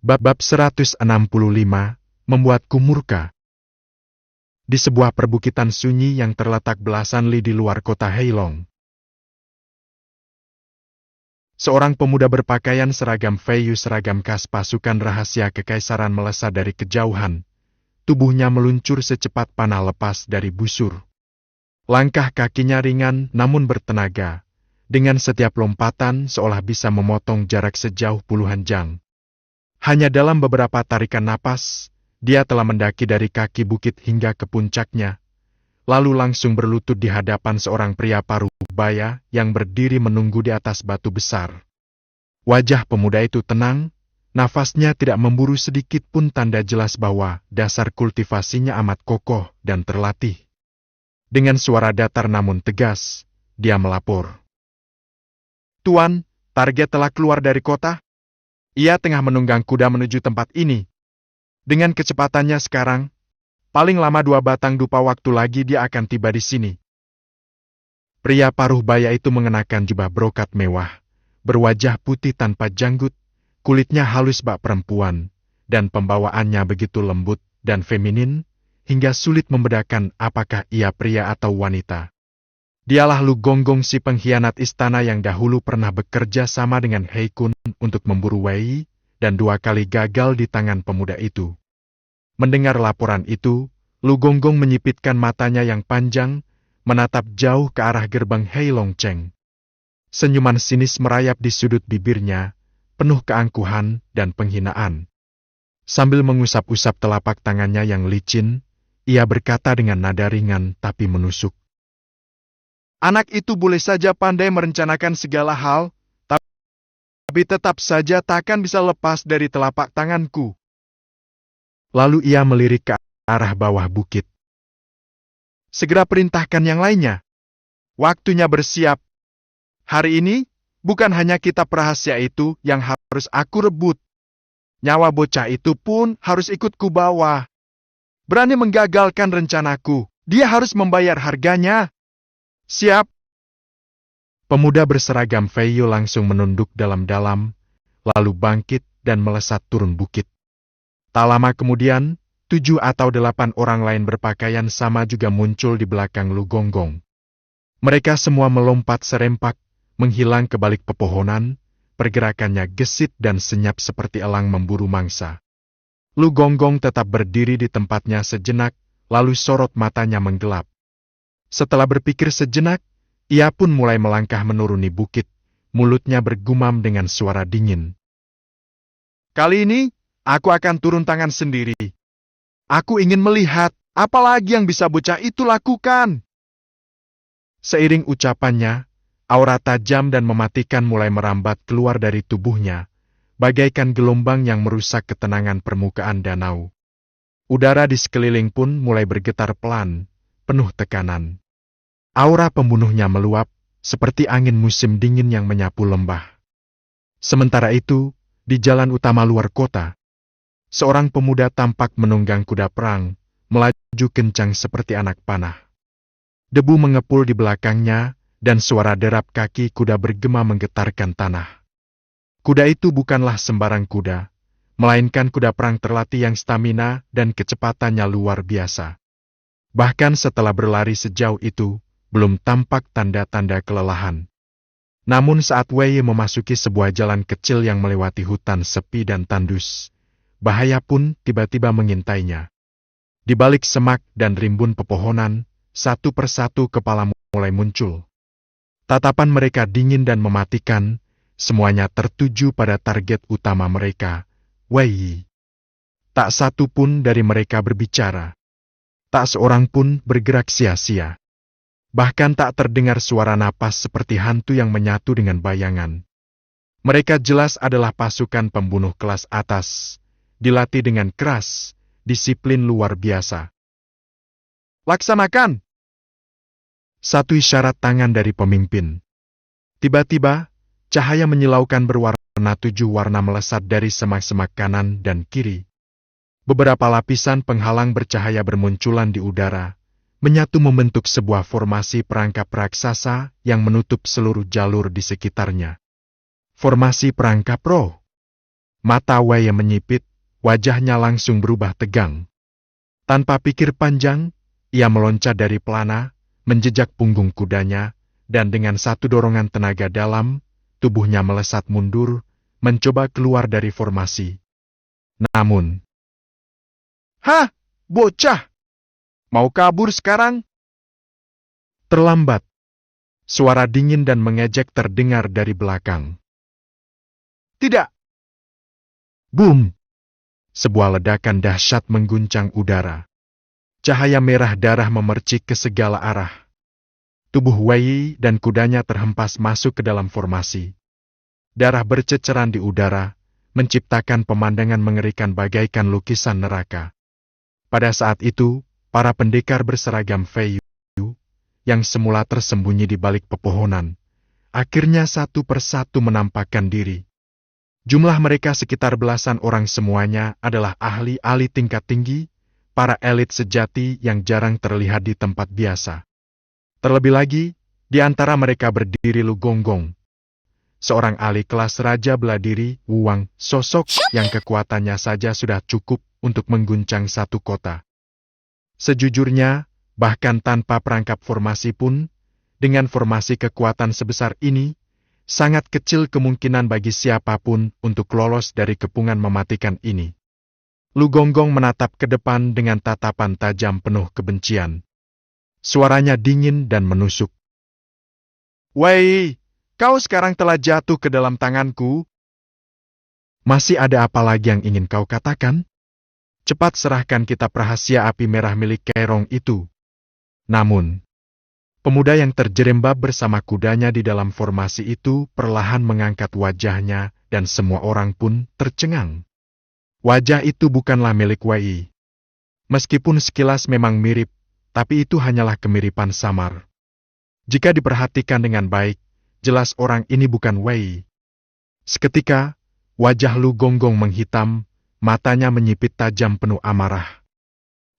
Bab 165, membuatku murka. Di sebuah perbukitan sunyi yang terletak belasan li di luar kota Heilong, seorang pemuda berpakaian seragam Feiyu, seragam khas pasukan rahasia kekaisaran, melesat dari kejauhan. Tubuhnya meluncur secepat panah lepas dari busur. Langkah kakinya ringan namun bertenaga. Dengan setiap lompatan seolah bisa memotong jarak sejauh puluhan jang. Hanya dalam beberapa tarikan napas, dia telah mendaki dari kaki bukit hingga ke puncaknya, lalu langsung berlutut di hadapan seorang pria paruh baya yang berdiri menunggu di atas batu besar. Wajah pemuda itu tenang, nafasnya tidak memburu sedikit pun, tanda jelas bahwa dasar kultivasinya amat kokoh dan terlatih. Dengan suara datar namun tegas, dia melapor. "Tuan, target telah keluar dari kota. Ia tengah menunggang kuda menuju tempat ini. Dengan kecepatannya sekarang, paling lama 2 batang dupa waktu lagi dia akan tiba di sini." Pria paruh baya itu mengenakan jubah brokat mewah, berwajah putih tanpa janggut, kulitnya halus bak perempuan, dan pembawaannya begitu lembut dan feminin, hingga sulit membedakan apakah ia pria atau wanita. Dialah Lu Gonggong, si pengkhianat istana yang dahulu pernah bekerja sama dengan Hei Kun untuk memburu Wei, dan 2 kali gagal di tangan pemuda itu. Mendengar laporan itu, Lu Gonggong menyipitkan matanya yang panjang, menatap jauh ke arah gerbang Heilong Cheng. Senyuman sinis merayap di sudut bibirnya, penuh keangkuhan dan penghinaan. Sambil mengusap-usap telapak tangannya yang licin, ia berkata dengan nada ringan tapi menusuk. "Anak itu boleh saja pandai merencanakan segala hal, tapi tetap saja takkan bisa lepas dari telapak tanganku." Lalu ia melirik ke arah bawah bukit. "Segera perintahkan yang lainnya. Waktunya bersiap. Hari ini, bukan hanya kitab rahasia itu yang harus aku rebut. Nyawa bocah itu pun harus ikut kubawa. Berani menggagalkan rencanaku, dia harus membayar harganya." "Siap." Pemuda berseragam Feiyu langsung menunduk dalam-dalam, lalu bangkit dan melesat turun bukit. Tak lama kemudian, 7 atau 8 orang lain berpakaian sama juga muncul di belakang Lu Gonggong. Mereka semua melompat serempak, menghilang ke balik pepohonan, pergerakannya gesit dan senyap seperti elang memburu mangsa. Lu Gonggong tetap berdiri di tempatnya sejenak, lalu sorot matanya menggelap. Setelah berpikir sejenak, ia pun mulai melangkah menuruni bukit, mulutnya bergumam dengan suara dingin. "Kali ini, aku akan turun tangan sendiri. Aku ingin melihat apa lagi yang bisa bocah itu lakukan." Seiring ucapannya, aura tajam dan mematikan mulai merambat keluar dari tubuhnya, bagaikan gelombang yang merusak ketenangan permukaan danau. Udara di sekeliling pun mulai bergetar pelan, penuh tekanan. Aura pembunuhnya meluap, seperti angin musim dingin yang menyapu lembah. Sementara itu, di jalan utama luar kota, seorang pemuda tampak menunggang kuda perang, melaju kencang seperti anak panah. Debu mengepul di belakangnya, dan suara derap kaki kuda bergema menggetarkan tanah. Kuda itu bukanlah sembarang kuda, melainkan kuda perang terlatih yang stamina dan kecepatannya luar biasa. Bahkan setelah berlari sejauh itu, belum tampak tanda-tanda kelelahan. Namun saat Wei memasuki sebuah jalan kecil yang melewati hutan sepi dan tandus, bahaya pun tiba-tiba mengintainya. Di balik semak dan rimbun pepohonan, satu persatu kepala mulai muncul. Tatapan mereka dingin dan mematikan, semuanya tertuju pada target utama mereka, Wei. Tak satu pun dari mereka berbicara. Tak seorang pun bergerak sia-sia. Bahkan tak terdengar suara napas seperti hantu yang menyatu dengan bayangan. Mereka jelas adalah pasukan pembunuh kelas atas, dilatih dengan keras, disiplin luar biasa. "Laksanakan!" Satu isyarat tangan dari pemimpin. Tiba-tiba, cahaya menyilaukan berwarna 7 warna melesat dari semak-semak kanan dan kiri. Beberapa lapisan penghalang bercahaya bermunculan di udara, menyatu membentuk sebuah formasi perangkap raksasa yang menutup seluruh jalur di sekitarnya. Formasi perangkap roh. Mata Wei menyipit, wajahnya langsung berubah tegang. Tanpa pikir panjang, ia meloncat dari pelana, menjejak punggung kudanya, dan dengan satu dorongan tenaga dalam, tubuhnya melesat mundur, mencoba keluar dari formasi. Namun, "Hah, bocah! Mau kabur sekarang?" Terlambat. Suara dingin dan mengejek terdengar dari belakang. "Tidak!" Boom! Sebuah ledakan dahsyat mengguncang udara. Cahaya merah darah memercik ke segala arah. Tubuh Wei dan kudanya terhempas masuk ke dalam formasi. Darah berceceran di udara, menciptakan pemandangan mengerikan bagaikan lukisan neraka. Pada saat itu, para pendekar berseragam Fei Yu, yang semula tersembunyi di balik pepohonan, akhirnya satu persatu menampakkan diri. Jumlah mereka sekitar belasan orang, semuanya adalah ahli-ahli tingkat tinggi, para elit sejati yang jarang terlihat di tempat biasa. Terlebih lagi, di antara mereka berdiri Lu Gonggong, seorang ahli kelas Raja Bela Diri Wu Wang, sosok yang kekuatannya saja sudah cukup untuk mengguncang satu kota. Sejujurnya, bahkan tanpa perangkap formasi pun, dengan formasi kekuatan sebesar ini, sangat kecil kemungkinan bagi siapapun untuk lolos dari kepungan mematikan ini. Lu Gonggong menatap ke depan dengan tatapan tajam penuh kebencian. Suaranya dingin dan menusuk. "Wei, kau sekarang telah jatuh ke dalam tanganku. Masih ada apa lagi yang ingin kau katakan? Cepat serahkan kitab rahasia api merah milik Kerong itu." Namun, pemuda yang terjerembab bersama kudanya di dalam formasi itu perlahan mengangkat wajahnya dan semua orang pun tercengang. Wajah itu bukanlah milik Wei. Meskipun sekilas memang mirip, tapi itu hanyalah kemiripan samar. Jika diperhatikan dengan baik, jelas orang ini bukan Wei. Seketika, wajah Lu Gonggong menghitam, matanya menyipit tajam penuh amarah.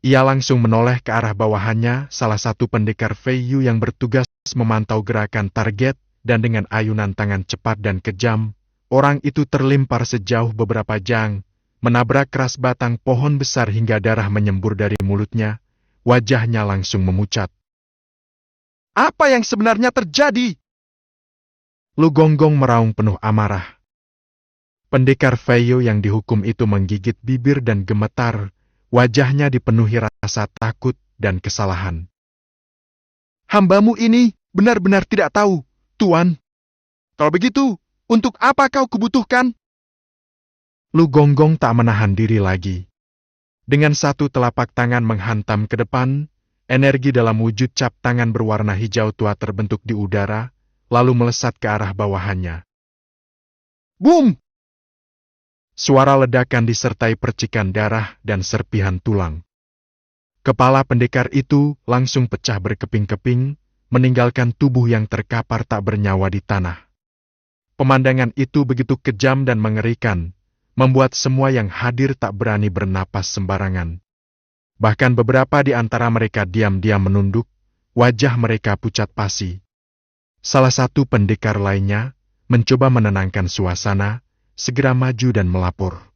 Ia langsung menoleh ke arah bawahannya, salah satu pendekar Fei Yu yang bertugas memantau gerakan target, dan dengan ayunan tangan cepat dan kejam, orang itu terlimpar sejauh beberapa jang, menabrak keras batang pohon besar hingga darah menyembur dari mulutnya, wajahnya langsung memucat. "Apa yang sebenarnya terjadi?" Lu Gonggong meraung penuh amarah. Pendekar Fei Yu yang dihukum itu menggigit bibir dan gemetar, wajahnya dipenuhi rasa takut dan kesalahan. "Hambamu ini benar-benar tidak tahu, Tuan. Kalau begitu, untuk apa kau kubutuhkan?" Lu Gonggong tak menahan diri lagi. Dengan satu telapak tangan menghantam ke depan, energi dalam wujud cap tangan berwarna hijau tua terbentuk di udara, lalu melesat ke arah bawahannya. Boom! Suara ledakan disertai percikan darah dan serpihan tulang. Kepala pendekar itu langsung pecah berkeping-keping, meninggalkan tubuh yang terkapar tak bernyawa di tanah. Pemandangan itu begitu kejam dan mengerikan, membuat semua yang hadir tak berani bernapas sembarangan. Bahkan beberapa di antara mereka diam-diam menunduk, wajah mereka pucat pasi. Salah satu pendekar lainnya mencoba menenangkan suasana, segera maju dan melapor.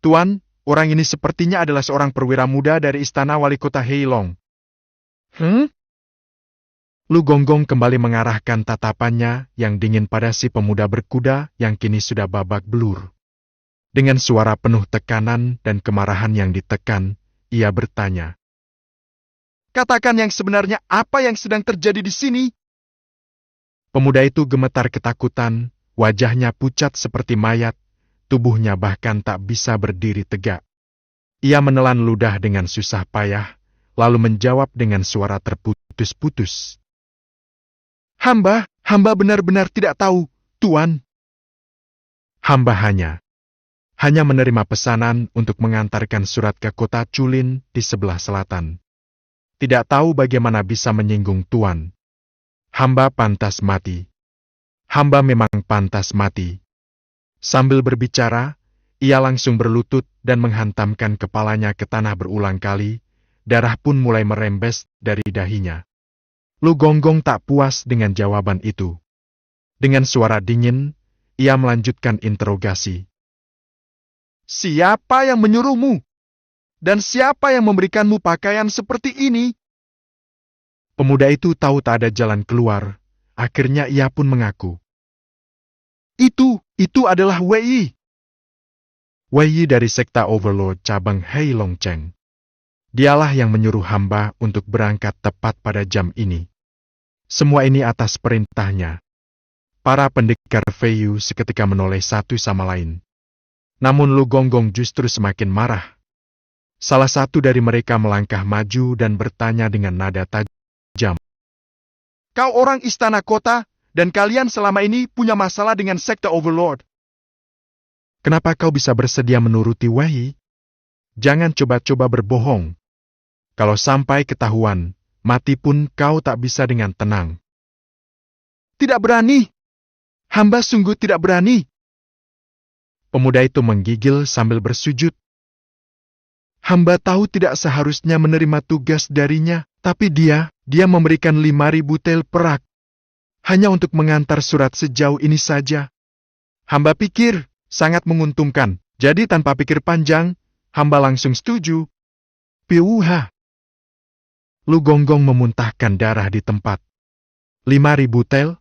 "Tuan, orang ini sepertinya adalah seorang perwira muda dari istana wali kota Heilong." Lu Gonggong kembali mengarahkan tatapannya yang dingin pada si pemuda berkuda yang kini sudah babak belur. Dengan suara penuh tekanan dan kemarahan yang ditekan, ia bertanya, "Katakan yang sebenarnya apa yang sedang terjadi di sini?" Pemuda itu gemetar ketakutan, wajahnya pucat seperti mayat, tubuhnya bahkan tak bisa berdiri tegak. Ia menelan ludah dengan susah payah, lalu menjawab dengan suara terputus-putus. Hamba benar-benar tidak tahu, Tuan." Hamba hanya menerima pesanan untuk mengantarkan surat ke kota Culin di sebelah selatan. Tidak tahu bagaimana bisa menyinggung Tuan. Hamba pantas mati. Hamba memang pantas mati. Sambil berbicara, ia langsung berlutut dan menghantamkan kepalanya ke tanah berulang kali, darah pun mulai merembes dari dahinya. Lu Gonggong tak puas dengan jawaban itu. Dengan suara dingin, ia melanjutkan interogasi. Siapa yang menyuruhmu? Dan siapa yang memberikanmu pakaian seperti ini? Pemuda itu tahu tak ada jalan keluar. Akhirnya ia pun mengaku. Itu adalah Wei. Wei dari sekta Overlord cabang Hei Long Cheng. Dialah yang menyuruh hamba untuk berangkat tepat pada jam ini. Semua ini atas perintahnya. Para pendekar Feiyu seketika menoleh satu sama lain. Namun Lu Gonggong justru semakin marah. Salah satu dari mereka melangkah maju dan bertanya dengan nada tajam. Kau orang istana kota, dan kalian selama ini punya masalah dengan sekte Overlord. Kenapa kau bisa bersedia menuruti Wei? Jangan coba-coba berbohong. Kalau sampai ketahuan, mati pun kau tak bisa dengan tenang. Tidak berani. Hamba sungguh tidak berani. Pemuda itu menggigil sambil bersujud. Hamba tahu tidak seharusnya menerima tugas darinya, tapi dia memberikan 5.000 tel perak. Hanya untuk mengantar surat sejauh ini saja. Hamba pikir sangat menguntungkan, jadi tanpa pikir panjang, hamba langsung setuju. Piuha. Lu Gonggong memuntahkan darah di tempat. 5.000 tel?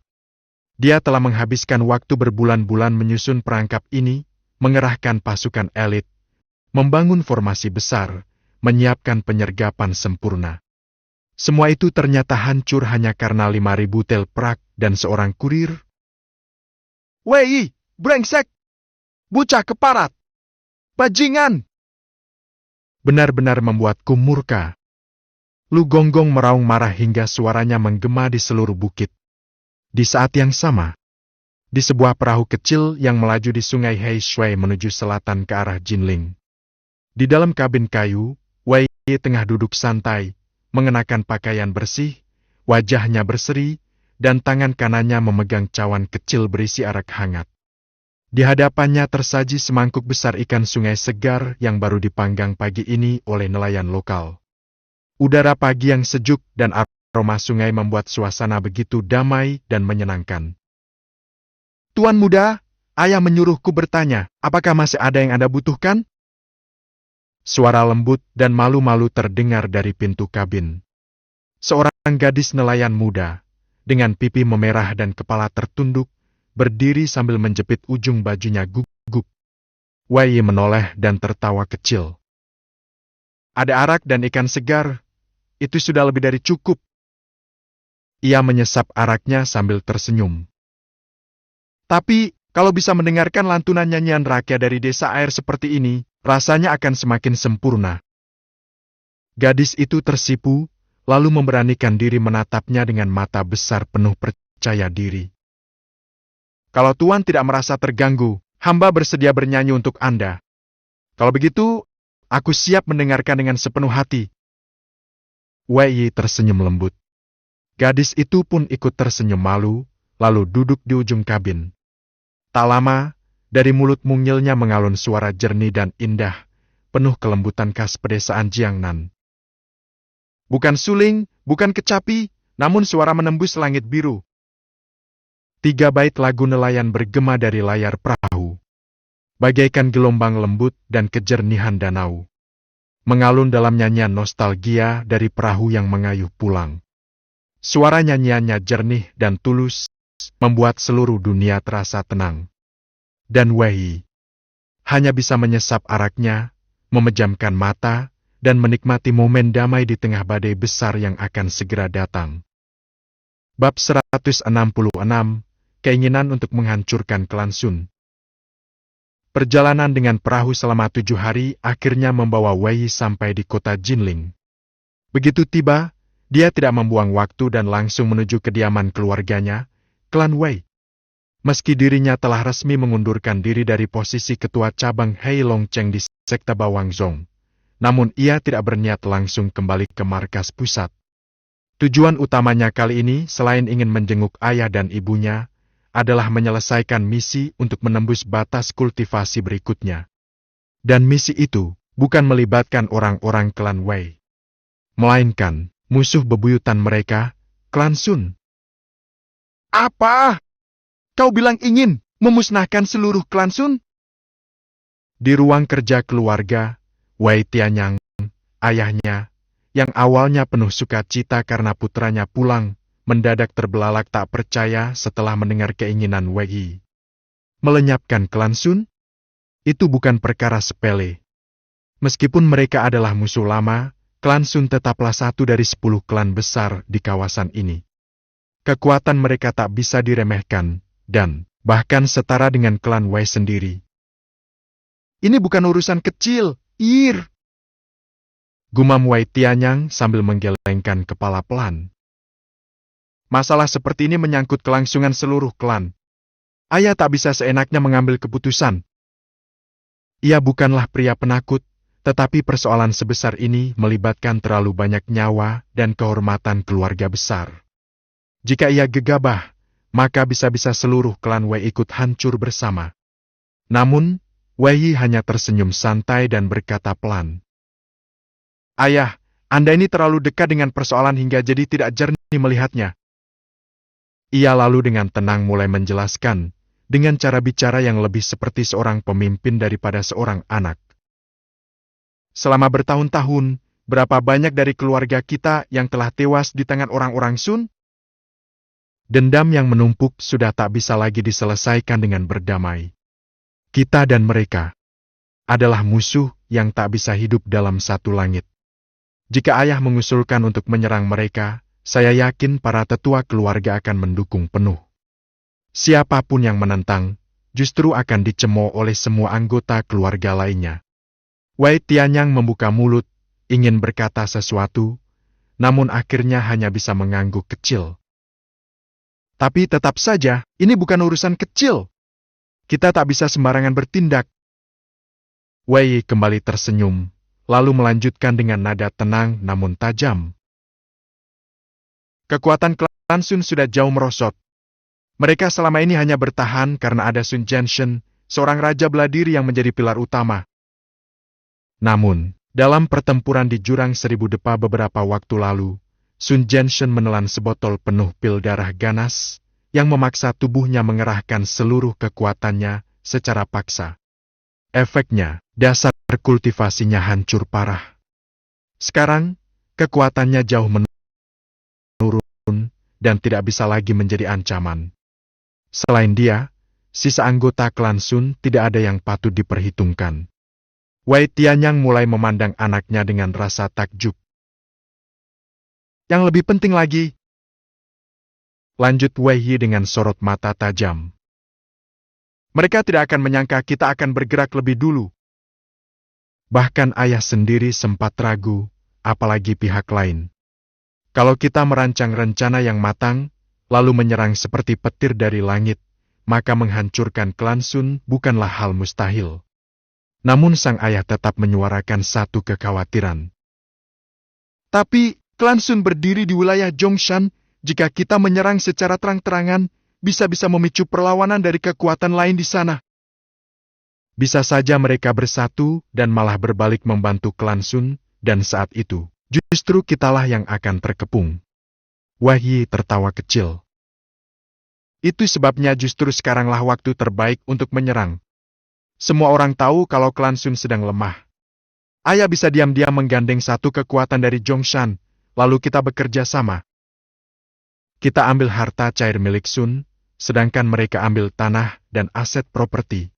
Dia telah menghabiskan waktu berbulan-bulan menyusun perangkap ini, mengerahkan pasukan elit, membangun formasi besar, menyiapkan penyergapan sempurna. Semua itu ternyata hancur hanya karena 5.000 tel perak dan seorang kurir. Wei, brengsek! Bocah keparat! Bajingan! Benar-benar membuatku murka. Lu Gonggong meraung marah hingga suaranya menggema di seluruh bukit. Di saat yang sama, di sebuah perahu kecil yang melaju di sungai Heishui menuju selatan ke arah Jinling. Di dalam kabin kayu, Wei tengah duduk santai, mengenakan pakaian bersih, wajahnya berseri, dan tangan kanannya memegang cawan kecil berisi arak hangat. Di hadapannya tersaji semangkuk besar ikan sungai segar yang baru dipanggang pagi ini oleh nelayan lokal. Udara pagi yang sejuk dan aroma sungai membuat suasana begitu damai dan menyenangkan. Tuan muda, ayah menyuruhku bertanya, apakah masih ada yang Anda butuhkan? Suara lembut dan malu-malu terdengar dari pintu kabin. Seorang gadis nelayan muda, dengan pipi memerah dan kepala tertunduk, berdiri sambil menjepit ujung bajunya gugup. Wei menoleh dan tertawa kecil. Ada arak dan ikan segar, itu sudah lebih dari cukup. Ia menyesap araknya sambil tersenyum. Tapi, kalau bisa mendengarkan lantunan nyanyian rakyat dari desa air seperti ini, rasanya akan semakin sempurna. Gadis itu tersipu, lalu memberanikan diri menatapnya dengan mata besar penuh percaya diri. Kalau Tuan tidak merasa terganggu, hamba bersedia bernyanyi untuk Anda. Kalau begitu, aku siap mendengarkan dengan sepenuh hati. Wei tersenyum lembut. Gadis itu pun ikut tersenyum malu, lalu duduk di ujung kabin. Tak lama, dari mulut mungilnya mengalun suara jernih dan indah, penuh kelembutan khas pedesaan Jiangnan. Bukan suling, bukan kecapi, namun suara menembus langit biru. 3 bait lagu nelayan bergema dari layar perahu. Bagaikan gelombang lembut dan kejernihan danau. Mengalun dalam nyanyian nostalgia dari perahu yang mengayuh pulang. Suara nyanyiannya jernih dan tulus, membuat seluruh dunia terasa tenang. Dan Wei hanya bisa menyesap araknya, memejamkan mata, dan menikmati momen damai di tengah badai besar yang akan segera datang. Bab 166, Keinginan untuk menghancurkan klan Sun. Perjalanan dengan perahu selama 7 hari akhirnya membawa Wei sampai di kota Jinling. Begitu tiba, dia tidak membuang waktu dan langsung menuju kediaman keluarganya, klan Wei. Meski dirinya telah resmi mengundurkan diri dari posisi ketua cabang Hei Long Cheng di sekte Bawang Zong, namun ia tidak berniat langsung kembali ke markas pusat. Tujuan utamanya kali ini selain ingin menjenguk ayah dan ibunya, adalah menyelesaikan misi untuk menembus batas kultivasi berikutnya. Dan misi itu bukan melibatkan orang-orang klan Wei, melainkan musuh bebuyutan mereka, klan Sun. Apa? Kau bilang ingin memusnahkan seluruh klan Sun? Di ruang kerja keluarga, Wei Tianyang, ayahnya, yang awalnya penuh sukacita karena putranya pulang, mendadak terbelalak tak percaya setelah mendengar keinginan Wei Yi. Melenyapkan klan Sun? Itu bukan perkara sepele. Meskipun mereka adalah musuh lama, klan Sun tetaplah satu dari 10 klan besar di kawasan ini. Kekuatan mereka tak bisa diremehkan, dan bahkan setara dengan klan Wei sendiri. Ini bukan urusan kecil, Ir. Gumam Wei Tianyang sambil menggelengkan kepala pelan. Masalah seperti ini menyangkut kelangsungan seluruh klan. Ayah tak bisa seenaknya mengambil keputusan. Ia bukanlah pria penakut, tetapi persoalan sebesar ini melibatkan terlalu banyak nyawa dan kehormatan keluarga besar. Jika ia gegabah, maka bisa-bisa seluruh klan Wei ikut hancur bersama. Namun, Wei Yi hanya tersenyum santai dan berkata pelan. Ayah, Anda ini terlalu dekat dengan persoalan hingga jadi tidak jernih melihatnya. Ia lalu dengan tenang mulai menjelaskan, dengan cara bicara yang lebih seperti seorang pemimpin daripada seorang anak. Selama bertahun-tahun, berapa banyak dari keluarga kita yang telah tewas di tangan orang-orang Sun? Dendam yang menumpuk sudah tak bisa lagi diselesaikan dengan berdamai. Kita dan mereka adalah musuh yang tak bisa hidup dalam satu langit. Jika ayah mengusulkan untuk menyerang mereka, saya yakin para tetua keluarga akan mendukung penuh. Siapapun yang menentang, justru akan dicemooh oleh semua anggota keluarga lainnya. Wei Tianyang membuka mulut, ingin berkata sesuatu, namun akhirnya hanya bisa mengangguk kecil. Tapi tetap saja, ini bukan urusan kecil. Kita tak bisa sembarangan bertindak. Wei Yi kembali tersenyum, lalu melanjutkan dengan nada tenang namun tajam. Kekuatan klan Sun sudah jauh merosot. Mereka selama ini hanya bertahan karena ada Sun Jianshen, seorang raja bela diri yang menjadi pilar utama. Namun, dalam pertempuran di Jurang Seribu Depa beberapa waktu lalu, Sun Jianshen menelan sebotol penuh pil darah ganas, yang memaksa tubuhnya mengerahkan seluruh kekuatannya secara paksa. Efeknya, dasar kultivasinya hancur parah. Sekarang, kekuatannya jauh menurun dan tidak bisa lagi menjadi ancaman. Selain dia, sisa anggota klan Sun tidak ada yang patut diperhitungkan. Wei Tianyang mulai memandang anaknya dengan rasa takjub. Yang lebih penting lagi, lanjut Wei Yi dengan sorot mata tajam. Mereka tidak akan menyangka kita akan bergerak lebih dulu. Bahkan ayah sendiri sempat ragu, apalagi pihak lain. Kalau kita merancang rencana yang matang, lalu menyerang seperti petir dari langit, maka menghancurkan klan Sun bukanlah hal mustahil. Namun sang ayah tetap menyuarakan satu kekhawatiran. Tapi, klan Sun berdiri di wilayah Zhongshan. Jika kita menyerang secara terang-terangan, bisa-bisa memicu perlawanan dari kekuatan lain di sana. Bisa saja mereka bersatu dan malah berbalik membantu klan Sun, dan saat itu, justru kitalah yang akan terkepung. Wei Yi tertawa kecil. Itu sebabnya justru sekaranglah waktu terbaik untuk menyerang. Semua orang tahu kalau klan Sun sedang lemah. Ayah bisa diam-diam menggandeng satu kekuatan dari Zhongshan, lalu kita bekerja sama. Kita ambil harta cair milik Sun, sedangkan mereka ambil tanah dan aset properti.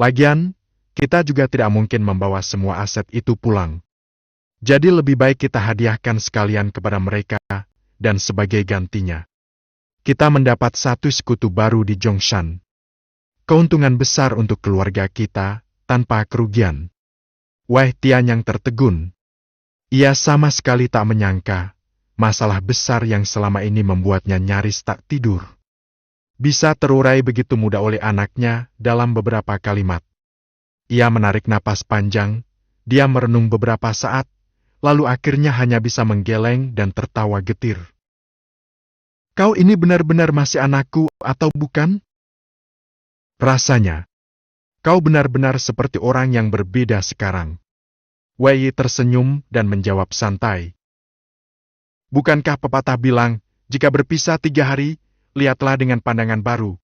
Lagian, kita juga tidak mungkin membawa semua aset itu pulang. Jadi lebih baik kita hadiahkan sekalian kepada mereka, dan sebagai gantinya, kita mendapat satu sekutu baru di Zhongshan. Keuntungan besar untuk keluarga kita, tanpa kerugian. Wei Tianyang tertegun. Ia sama sekali tak menyangka, masalah besar yang selama ini membuatnya nyaris tak tidur bisa terurai begitu mudah oleh anaknya dalam beberapa kalimat. Ia menarik napas panjang, dia merenung beberapa saat, lalu akhirnya hanya bisa menggeleng dan tertawa getir. Kau ini benar-benar masih anakku atau bukan? Rasanya, kau benar-benar seperti orang yang berbeda sekarang. Wei Yi tersenyum dan menjawab santai. Bukankah pepatah bilang, jika berpisah 3 hari, lihatlah dengan pandangan baru.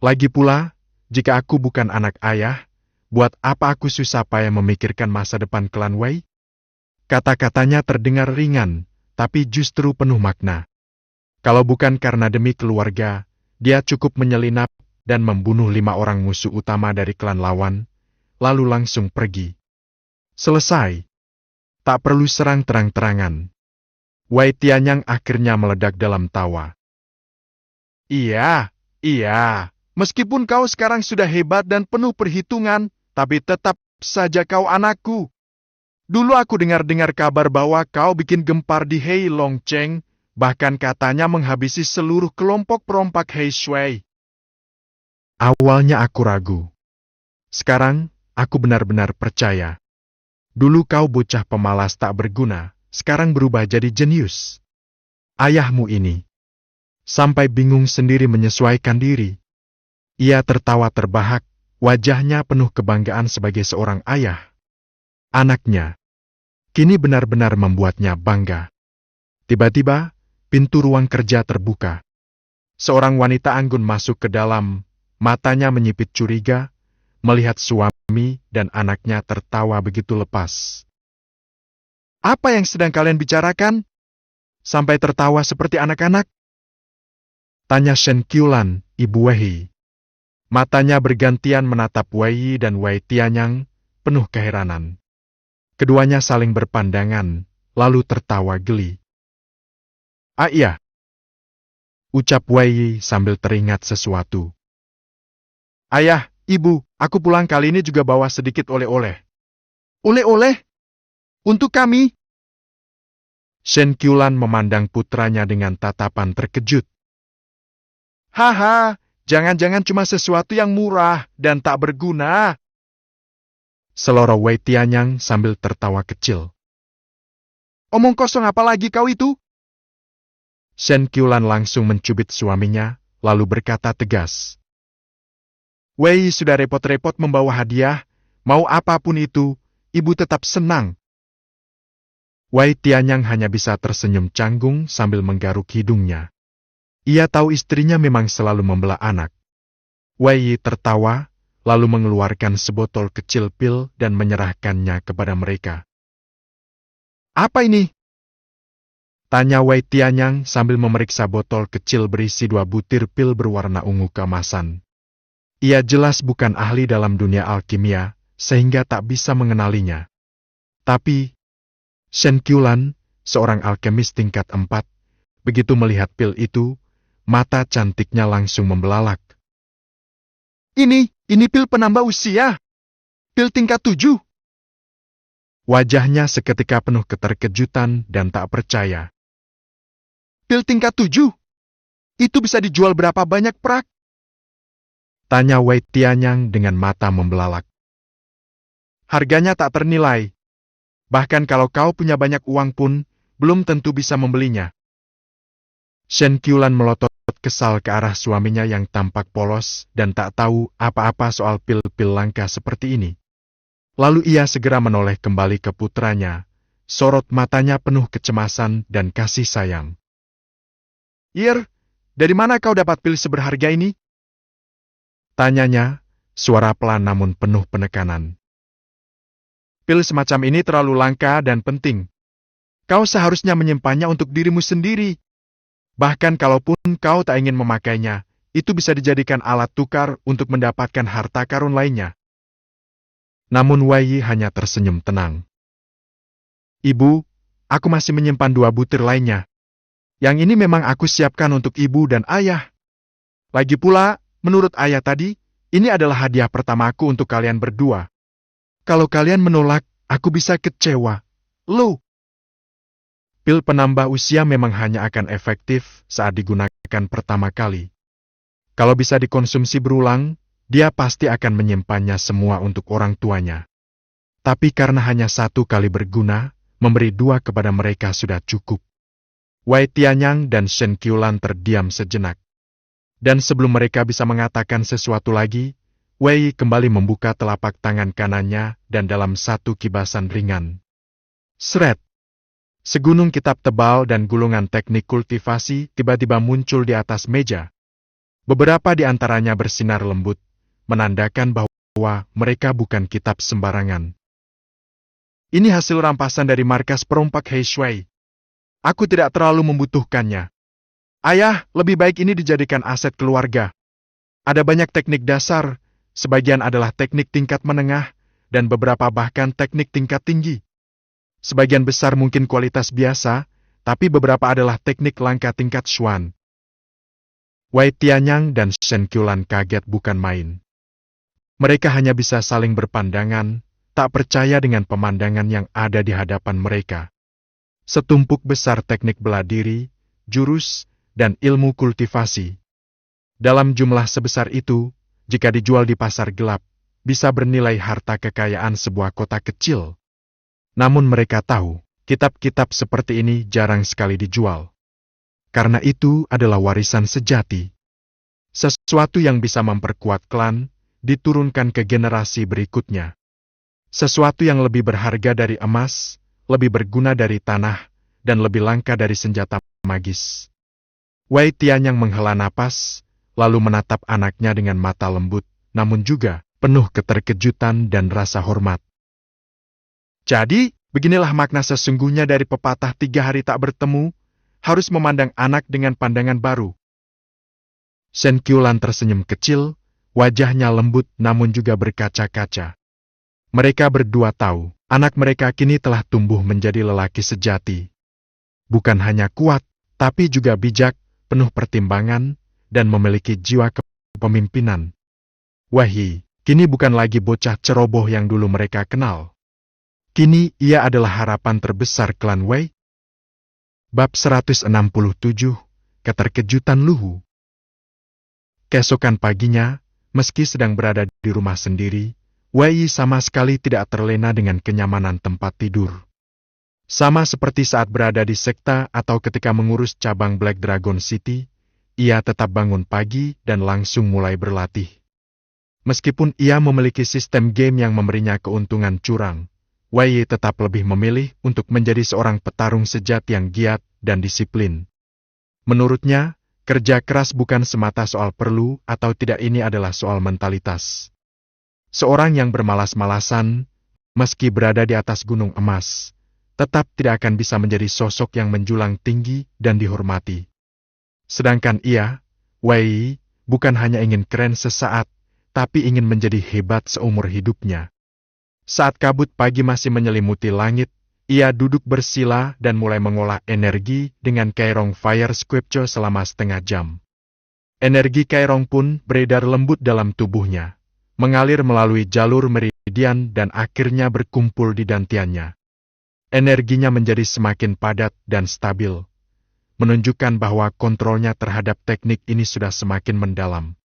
Lagi pula, jika aku bukan anak ayah, buat apa aku susah payah memikirkan masa depan klan Wei? Kata-katanya terdengar ringan, tapi justru penuh makna. Kalau bukan karena demi keluarga, dia cukup menyelinap dan membunuh 5 orang musuh utama dari klan lawan, lalu langsung pergi. Selesai. Tak perlu serang terang-terangan. Wei Tianyang akhirnya meledak dalam tawa. Iya, iya. Meskipun kau sekarang sudah hebat dan penuh perhitungan, tapi tetap saja kau anakku. Dulu aku dengar-dengar kabar bahwa kau bikin gempar di Hei Long Cheng, bahkan katanya menghabisi seluruh kelompok perompak Hei Shui. Awalnya aku ragu. Sekarang, aku benar-benar percaya. Dulu kau bocah pemalas tak berguna, sekarang berubah jadi jenius. Ayahmu ini. Sampai bingung sendiri menyesuaikan diri. Ia tertawa terbahak, wajahnya penuh kebanggaan sebagai seorang ayah. Anaknya. Kini benar-benar membuatnya bangga. Tiba-tiba, pintu ruang kerja terbuka. Seorang wanita anggun masuk ke dalam, matanya menyipit curiga, melihat suami dan anaknya tertawa begitu lepas. Apa yang sedang kalian bicarakan? Sampai tertawa seperti anak-anak? Tanya Shen Qiulan, Ibu Wei. Matanya bergantian menatap Wei dan Wei Tianyang, penuh keheranan. Keduanya saling berpandangan, lalu tertawa geli. Ah iya, ucap Wei sambil teringat sesuatu. Ayah, Ibu, aku pulang kali ini juga bawa sedikit oleh-oleh. Oleh-oleh? Untuk kami? Shen Qiulan memandang putranya dengan tatapan terkejut. Haha, jangan-jangan cuma sesuatu yang murah dan tak berguna. Seloroh Wei Tianyang sambil tertawa kecil. Omong kosong apa lagi kau itu? Shen Qiulan langsung mencubit suaminya, lalu berkata tegas. Wei sudah repot-repot membawa hadiah, mau apapun itu, ibu tetap senang. Wei Tianyang hanya bisa tersenyum canggung sambil menggaruk hidungnya. Ia tahu istrinya memang selalu membela anak. Wei tertawa, lalu mengeluarkan sebotol kecil pil dan menyerahkannya kepada mereka. Apa ini? Tanya Wei Tianyang sambil memeriksa botol kecil berisi 2 butir pil berwarna ungu keemasan. Ia jelas bukan ahli dalam dunia alkimia, sehingga tak bisa mengenalinya. Tapi, Shen Qiulan, seorang alkemis tingkat 4, begitu melihat pil itu, mata cantiknya langsung membelalak. Ini pil penambah usia. Pil tingkat 7. Wajahnya seketika penuh keterkejutan dan tak percaya. Pil tingkat 7? Itu bisa dijual berapa banyak prak? Tanya Wei Tianyang dengan mata membelalak. Harganya tak ternilai. Bahkan kalau kau punya banyak uang pun, belum tentu bisa membelinya. Shen Qiulan melotot kesal ke arah suaminya yang tampak polos dan tak tahu apa-apa soal pil-pil langka seperti ini. Lalu ia segera menoleh kembali ke putranya, sorot matanya penuh kecemasan dan kasih sayang. Ir, dari mana kau dapat pil seberharga ini? Tanyanya, suara pelan namun penuh penekanan. Pil semacam ini terlalu langka dan penting. Kau seharusnya menyimpannya untuk dirimu sendiri. Bahkan kalaupun kau tak ingin memakainya, itu bisa dijadikan alat tukar untuk mendapatkan harta karun lainnya. Namun Wei hanya tersenyum tenang. Ibu, aku masih menyimpan 2 butir lainnya. Yang ini memang aku siapkan untuk ibu dan ayah. Lagi pula, menurut ayah tadi, ini adalah hadiah pertamaku untuk kalian berdua. Kalau kalian menolak, aku bisa kecewa. Lo. Pil penambah usia memang hanya akan efektif saat digunakan pertama kali. Kalau bisa dikonsumsi berulang, dia pasti akan menyimpannya semua untuk orang tuanya. Tapi karena hanya 1 kali berguna, memberi 2 kepada mereka sudah cukup. Wei Tianyang dan Shen Qiulan terdiam sejenak. Dan sebelum mereka bisa mengatakan sesuatu lagi, Wei kembali membuka telapak tangan kanannya dan dalam 1 kibasan ringan. Sret! Segunung kitab tebal dan gulungan teknik kultivasi tiba-tiba muncul di atas meja. Beberapa di antaranya bersinar lembut, menandakan bahwa bahwa mereka bukan kitab sembarangan. Ini hasil rampasan dari markas perompak He Shui. Aku tidak terlalu membutuhkannya. Ayah, lebih baik ini dijadikan aset keluarga. Ada banyak teknik dasar, sebagian adalah teknik tingkat menengah, dan beberapa bahkan teknik tingkat tinggi. Sebagian besar mungkin kualitas biasa, tapi beberapa adalah teknik langka tingkat Xuan. Wei Tianyang dan Shen Qiulan kaget bukan main. Mereka hanya bisa saling berpandangan, tak percaya dengan pemandangan yang ada di hadapan mereka. Setumpuk besar teknik bela diri, jurus, dan ilmu kultivasi. Dalam jumlah sebesar itu, jika dijual di pasar gelap, bisa bernilai harta kekayaan sebuah kota kecil. Namun mereka tahu, kitab-kitab seperti ini jarang sekali dijual. Karena itu adalah warisan sejati. Sesuatu yang bisa memperkuat klan, diturunkan ke generasi berikutnya. Sesuatu yang lebih berharga dari emas, lebih berguna dari tanah, dan lebih langka dari senjata magis. Wei Tianyang menghela napas, lalu menatap anaknya dengan mata lembut, namun juga penuh keterkejutan dan rasa hormat. Jadi, beginilah makna sesungguhnya dari pepatah 3 hari tak bertemu, harus memandang anak dengan pandangan baru. Shen Qiulan tersenyum kecil, wajahnya lembut namun juga berkaca-kaca. Mereka berdua tahu, anak mereka kini telah tumbuh menjadi lelaki sejati. Bukan hanya kuat, tapi juga bijak, penuh pertimbangan, dan memiliki jiwa kepemimpinan. Wei, kini bukan lagi bocah ceroboh yang dulu mereka kenal. Kini ia adalah harapan terbesar klan Wei. Bab 167, Keterkejutan Luhu. Keesokan paginya, meski sedang berada di rumah sendiri, Wei sama sekali tidak terlena dengan kenyamanan tempat tidur. Sama seperti saat berada di sekta atau ketika mengurus cabang Black Dragon City, ia tetap bangun pagi dan langsung mulai berlatih. Meskipun ia memiliki sistem game yang memberinya keuntungan curang, Wei tetap lebih memilih untuk menjadi seorang petarung sejati yang giat dan disiplin. Menurutnya, kerja keras bukan semata soal perlu atau tidak, ini adalah soal mentalitas. Seorang yang bermalas-malasan, meski berada di atas gunung emas, tetap tidak akan bisa menjadi sosok yang menjulang tinggi dan dihormati. Sedangkan ia, Wei, bukan hanya ingin keren sesaat, tapi ingin menjadi hebat seumur hidupnya. Saat kabut pagi masih menyelimuti langit, ia duduk bersila dan mulai mengolah energi dengan Kairong Fire Sculpture selama setengah jam. Energi Kairong pun beredar lembut dalam tubuhnya, mengalir melalui jalur meridian dan akhirnya berkumpul di dantiannya. Energinya menjadi semakin padat dan stabil, menunjukkan bahwa kontrolnya terhadap teknik ini sudah semakin mendalam.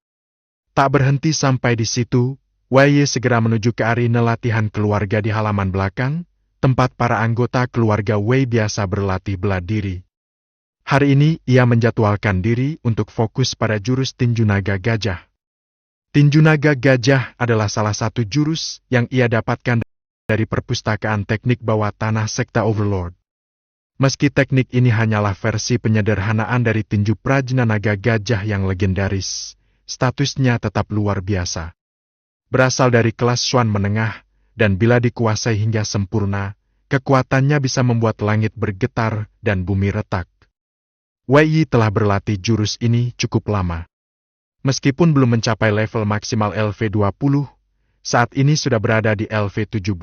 Tak berhenti sampai di situ, Wei segera menuju ke arena latihan keluarga di halaman belakang, tempat para anggota keluarga Wei biasa berlatih bela diri. Hari ini ia menjadwalkan diri untuk fokus pada jurus tinju naga gajah. Tinju naga gajah adalah salah satu jurus yang ia dapatkan dari perpustakaan teknik bawah tanah sekta Overlord. Meski teknik ini hanyalah versi penyederhanaan dari tinju prajna naga gajah yang legendaris, statusnya tetap luar biasa. Berasal dari kelas Xuan menengah, dan bila dikuasai hingga sempurna, kekuatannya bisa membuat langit bergetar dan bumi retak. Wei telah berlatih jurus ini cukup lama. Meskipun belum mencapai level maksimal LV20, saat ini sudah berada di LV17,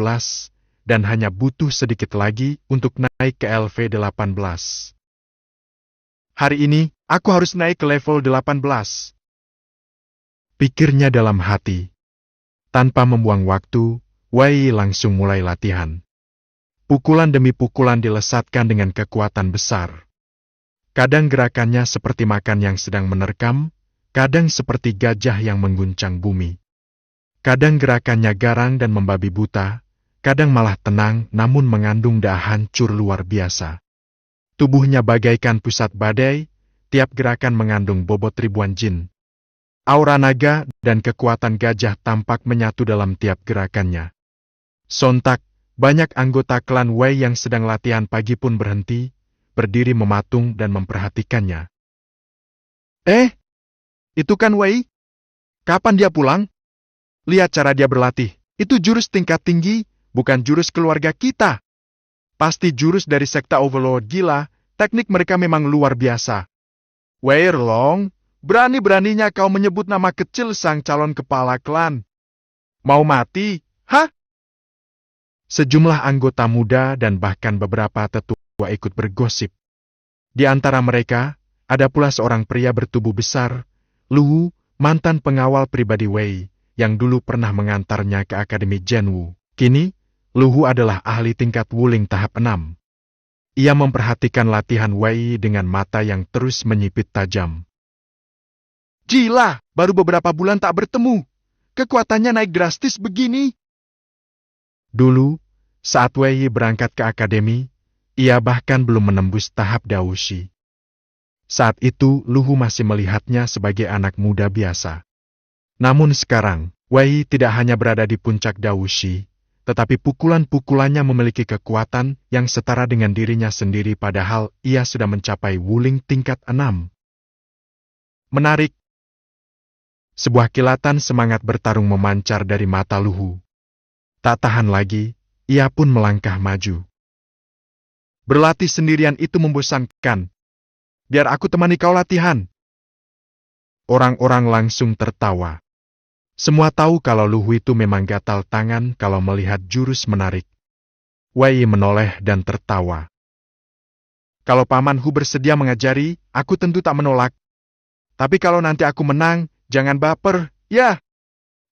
dan hanya butuh sedikit lagi untuk naik ke LV18. Hari ini, aku harus naik ke level 18. Pikirnya dalam hati. Tanpa membuang waktu, Wei langsung mulai latihan. Pukulan demi pukulan dilesatkan dengan kekuatan besar. Kadang gerakannya seperti makan yang sedang menerkam, kadang seperti gajah yang mengguncang bumi. Kadang gerakannya garang dan membabi buta, kadang malah tenang namun mengandung daya hancur luar biasa. Tubuhnya bagaikan pusat badai, tiap gerakan mengandung bobot ribuan jin. Aura naga dan kekuatan gajah tampak menyatu dalam tiap gerakannya. Sontak, banyak anggota klan Wei yang sedang latihan pagi pun berhenti, berdiri mematung dan memperhatikannya. Itu kan Wei? Kapan dia pulang? lihat cara dia berlatih. Itu jurus tingkat tinggi, bukan jurus keluarga kita. Pasti jurus dari sekte Overlord gila, teknik mereka memang luar biasa. Wei Erlong, berani-beraninya kau menyebut nama kecil sang calon kepala klan. Mau mati? Hah? Sejumlah anggota muda dan bahkan beberapa tetua ikut bergosip. Di antara mereka, ada pula seorang pria bertubuh besar, Lu, mantan pengawal pribadi Wei, yang dulu pernah mengantarnya ke Akademi Zhenwu. Kini, Lu adalah ahli tingkat Wuling tahap 6. Ia memperhatikan latihan Wei dengan mata yang terus menyipit tajam. Gila, baru beberapa bulan tak bertemu. Kekuatannya naik drastis begini. Dulu, saat Wei berangkat ke akademi, ia bahkan belum menembus tahap Daoshi. Saat itu, Luhu masih melihatnya sebagai anak muda biasa. Namun sekarang, Wei tidak hanya berada di puncak Daoshi, tetapi pukulan-pukulannya memiliki kekuatan yang setara dengan dirinya sendiri padahal ia sudah mencapai Wuling tingkat 6. Menarik. Sebuah kilatan semangat bertarung memancar dari mata Luhu. Tak tahan lagi, ia pun melangkah maju. Berlatih sendirian itu membosankan. Biar aku temani kau latihan. Orang-orang langsung tertawa. Semua tahu kalau Luhu itu memang gatal tangan kalau melihat jurus menarik. Wei menoleh dan tertawa. Kalau Paman Hu bersedia mengajari, aku tentu tak menolak. Tapi kalau nanti aku menang, jangan baper, ya.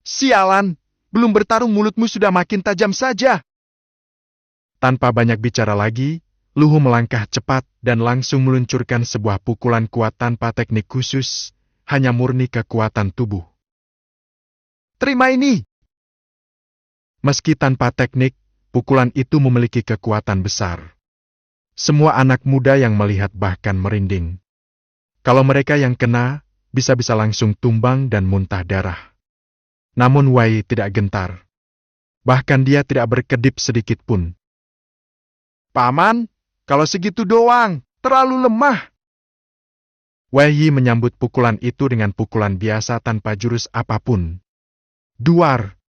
Sialan, belum bertarung mulutmu sudah makin tajam saja. Tanpa banyak bicara lagi, Luhu melangkah cepat dan langsung meluncurkan sebuah pukulan kuat tanpa teknik khusus, hanya murni kekuatan tubuh. Terima ini! Meski tanpa teknik, pukulan itu memiliki kekuatan besar. Semua anak muda yang melihat bahkan merinding. Kalau mereka yang kena, bisa-bisa langsung tumbang dan muntah darah. Namun Wei tidak gentar. Bahkan dia tidak berkedip sedikit pun. Paman, kalau segitu doang, terlalu lemah. Wei menyambut pukulan itu dengan pukulan biasa tanpa jurus apapun. Duar.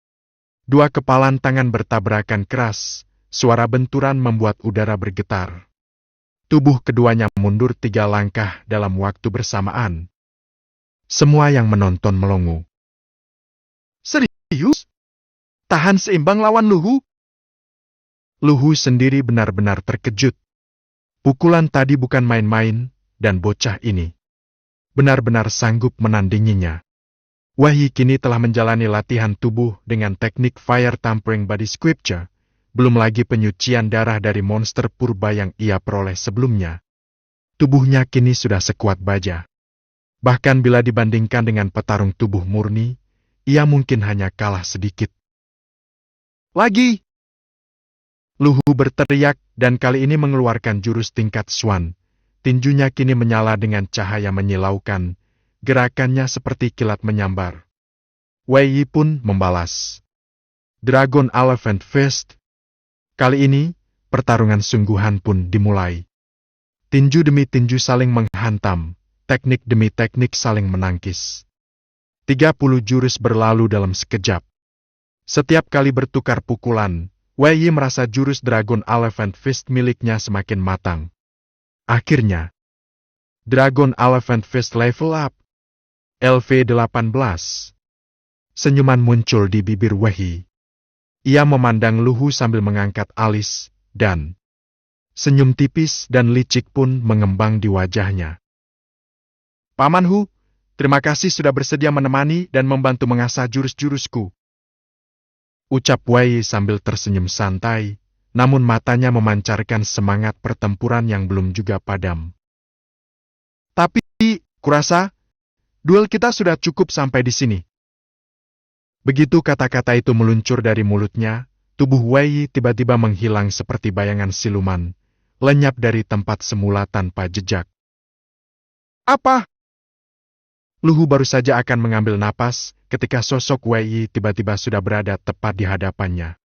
Dua kepalan tangan bertabrakan keras, suara benturan membuat udara bergetar. Tubuh keduanya mundur 3 langkah dalam waktu bersamaan. Semua yang menonton melongo. Serius? Tahan seimbang lawan Luhu? Luhu sendiri benar-benar terkejut. Pukulan tadi bukan main-main, dan bocah ini benar-benar sanggup menandinginya. Wei kini telah menjalani latihan tubuh dengan teknik Fire Tampering Body Sculpture, belum lagi penyucian darah dari monster purba yang ia peroleh sebelumnya. Tubuhnya kini sudah sekuat baja. Bahkan bila dibandingkan dengan petarung tubuh murni, ia mungkin hanya kalah sedikit. Lagi! Luhu berteriak dan kali ini mengeluarkan jurus tingkat Swan. Tinjunya kini menyala dengan cahaya menyilaukan, gerakannya seperti kilat menyambar. Wei pun membalas. Dragon Elephant Fist. Kali ini, pertarungan sungguhan pun dimulai. Tinju demi tinju saling menghantam, teknik demi teknik saling menangkis. 30 jurus berlalu dalam sekejap. Setiap kali bertukar pukulan, Wei merasa jurus Dragon Elephant Fist miliknya semakin matang. Akhirnya, Dragon Elephant Fist level up. LV18. Senyuman muncul di bibir Wei. Ia memandang Luhu sambil mengangkat alis, dan senyum tipis dan licik pun mengembang di wajahnya. Paman Hu, terima kasih sudah bersedia menemani dan membantu mengasah jurus-jurusku. Ucap Wei sambil tersenyum santai, namun matanya memancarkan semangat pertempuran yang belum juga padam. Tapi, kurasa, duel kita sudah cukup sampai di sini. Begitu kata-kata itu meluncur dari mulutnya, tubuh Wei tiba-tiba menghilang seperti bayangan siluman, lenyap dari tempat semula tanpa jejak. Apa? Luhu baru saja akan mengambil napas ketika sosok Wei tiba-tiba sudah berada tepat di hadapannya.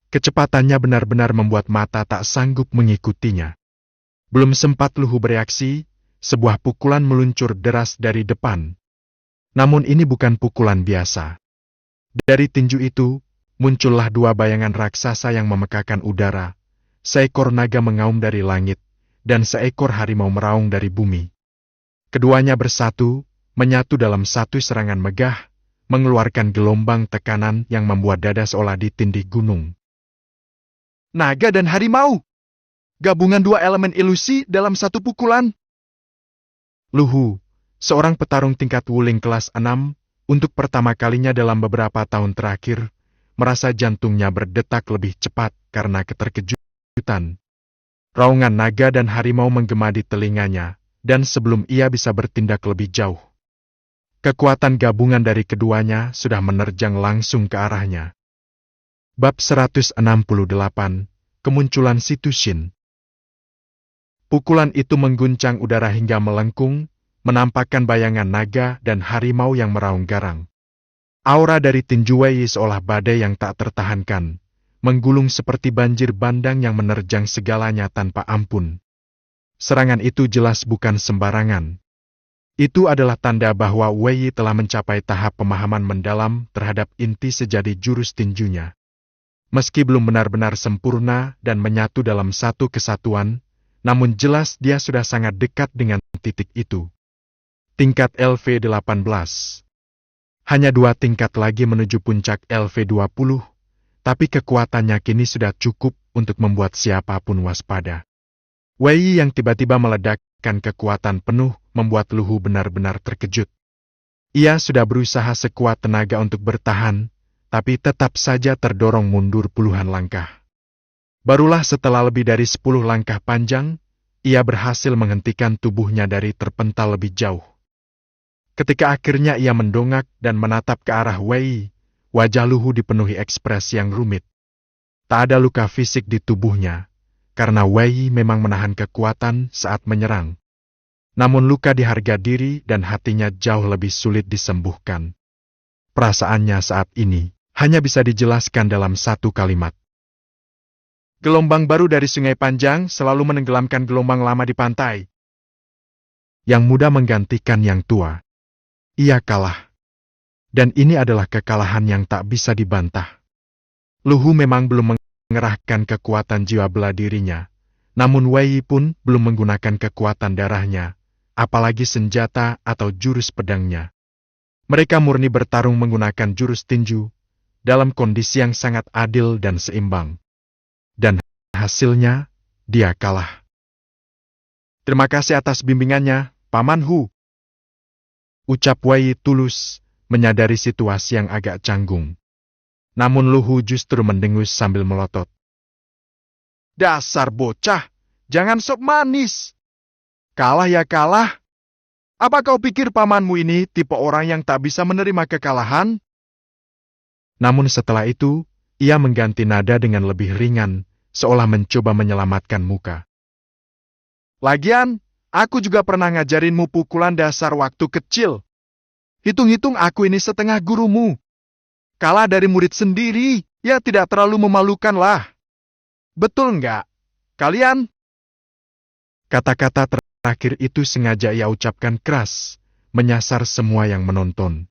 Kecepatannya benar-benar membuat mata tak sanggup mengikutinya. Belum sempat Luhu bereaksi, sebuah pukulan meluncur deras dari depan. Namun ini bukan pukulan biasa. Dari tinju itu, muncullah dua bayangan raksasa yang memekakan udara. Seekor naga mengaum dari langit, dan seekor harimau meraung dari bumi. Keduanya bersatu, menyatu dalam satu serangan megah, mengeluarkan gelombang tekanan yang membuat dada seolah ditindih gunung. Naga dan harimau! Gabungan dua elemen ilusi dalam satu pukulan. Luhu, seorang petarung tingkat wuling kelas 6, untuk pertama kalinya dalam beberapa tahun terakhir, merasa jantungnya berdetak lebih cepat karena keterkejutan. Raungan naga dan harimau menggema di telinganya, dan sebelum ia bisa bertindak lebih jauh, kekuatan gabungan dari keduanya sudah menerjang langsung ke arahnya. Bab 168, Kemunculan Si Tushin. Pukulan itu mengguncang udara hingga melengkung, menampakkan bayangan naga dan harimau yang meraung garang. Aura dari tinju Wei seolah badai yang tak tertahankan, menggulung seperti banjir bandang yang menerjang segalanya tanpa ampun. Serangan itu jelas bukan sembarangan. Itu adalah tanda bahwa Wei telah mencapai tahap pemahaman mendalam terhadap inti sejati jurus tinjunya. Meski belum benar-benar sempurna dan menyatu dalam satu kesatuan, namun jelas dia sudah sangat dekat dengan titik itu. Tingkat LV18. Hanya 2 tingkat lagi menuju puncak LV20, tapi kekuatannya kini sudah cukup untuk membuat siapapun waspada. Wei yang tiba-tiba meledakkan kekuatan penuh membuat Luhu benar-benar terkejut. Ia sudah berusaha sekuat tenaga untuk bertahan, tapi tetap saja terdorong mundur puluhan langkah. Barulah setelah lebih dari 10 langkah panjang, ia berhasil menghentikan tubuhnya dari terpental lebih jauh. Ketika akhirnya ia mendongak dan menatap ke arah Wei, wajah Luhu dipenuhi ekspresi yang rumit. Tak ada luka fisik di tubuhnya, karena Wei memang menahan kekuatan saat menyerang. Namun luka di harga diri dan hatinya jauh lebih sulit disembuhkan. Perasaannya saat ini hanya bisa dijelaskan dalam satu kalimat. Gelombang baru dari sungai panjang selalu menenggelamkan gelombang lama di pantai. Yang muda menggantikan yang tua. Ia kalah. Dan ini adalah kekalahan yang tak bisa dibantah. Luhu memang belum mengerahkan kekuatan jiwa bela dirinya, namun Wei pun belum menggunakan kekuatan darahnya, apalagi senjata atau jurus pedangnya. Mereka murni bertarung menggunakan jurus tinju, dalam kondisi yang sangat adil dan seimbang. Dan hasilnya, dia kalah. Terima kasih atas bimbingannya, Paman Hu. Ucap Wei tulus, menyadari situasi yang agak canggung. Namun Luhu justru mendengus sambil melotot. Dasar bocah, jangan sok manis. Kalah ya kalah. Apa kau pikir pamanmu ini tipe orang yang tak bisa menerima kekalahan? Namun setelah itu, ia mengganti nada dengan lebih ringan, seolah mencoba menyelamatkan muka. Lagian, aku juga pernah ngajarinmu pukulan dasar waktu kecil. Hitung-hitung aku ini setengah gurumu. Kalah dari murid sendiri, ya tidak terlalu memalukan lah. Betul nggak, kalian? Kata-kata terakhir itu sengaja ia ucapkan keras, menyasar semua yang menonton.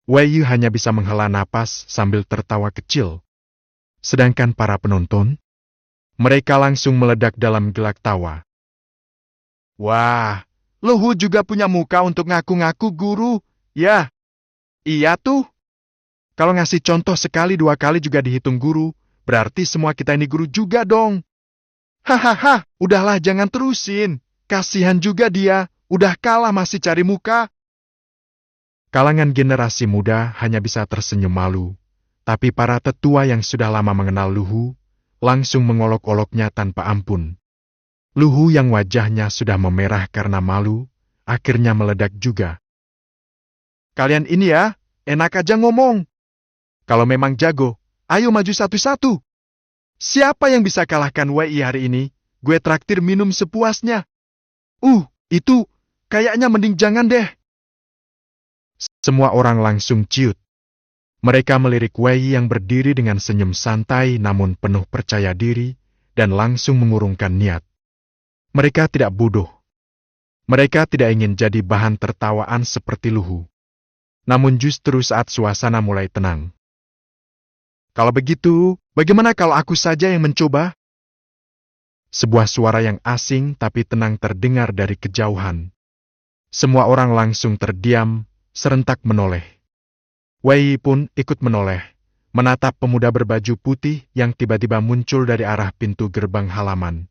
Wei Yu hanya bisa menghela napas sambil tertawa kecil. Sedangkan para penonton, mereka langsung meledak dalam gelak tawa. Wah, Luhu juga punya muka untuk ngaku-ngaku guru, ya? Iya tuh. Kalau ngasih contoh sekali 2 kali juga dihitung guru, berarti semua kita ini guru juga dong. Hahaha, udahlah jangan terusin. Kasihan juga dia, udah kalah masih cari muka. Kalangan generasi muda hanya bisa tersenyum malu, tapi para tetua yang sudah lama mengenal Luhu, langsung mengolok-oloknya tanpa ampun. Luhu yang wajahnya sudah memerah karena malu, akhirnya meledak juga. Kalian ini ya, enak aja ngomong. Kalau memang jago, ayo maju satu-satu. Siapa yang bisa kalahkan Wei hari ini? Gue traktir minum sepuasnya. Itu, kayaknya mending jangan deh. Semua orang langsung ciut. Mereka melirik Wei yang berdiri dengan senyum santai namun penuh percaya diri, dan langsung mengurungkan niat. Mereka tidak bodoh. Mereka tidak ingin jadi bahan tertawaan seperti Luhu. Namun justru saat suasana mulai tenang, Kalau begitu, bagaimana kalau aku saja yang mencoba? Sebuah suara yang asing tapi tenang terdengar dari kejauhan. Semua orang langsung terdiam, serentak menoleh. Wei pun ikut menoleh, menatap pemuda berbaju putih yang tiba-tiba muncul dari arah pintu gerbang halaman.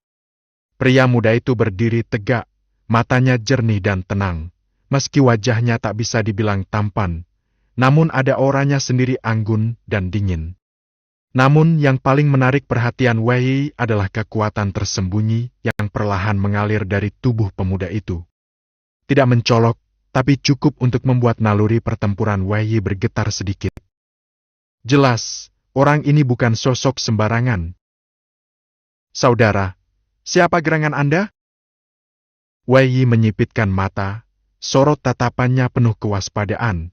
Pria muda itu berdiri tegak, matanya jernih dan tenang. Meski wajahnya tak bisa dibilang tampan, namun ada auranya sendiri anggun dan dingin. Namun yang paling menarik perhatian Wei adalah kekuatan tersembunyi yang perlahan mengalir dari tubuh pemuda itu. Tidak mencolok, tapi cukup untuk membuat naluri pertempuran Wei bergetar sedikit. Jelas, orang ini bukan sosok sembarangan. Saudara, siapa gerangan Anda? Wei menyipitkan mata, sorot tatapannya penuh kewaspadaan.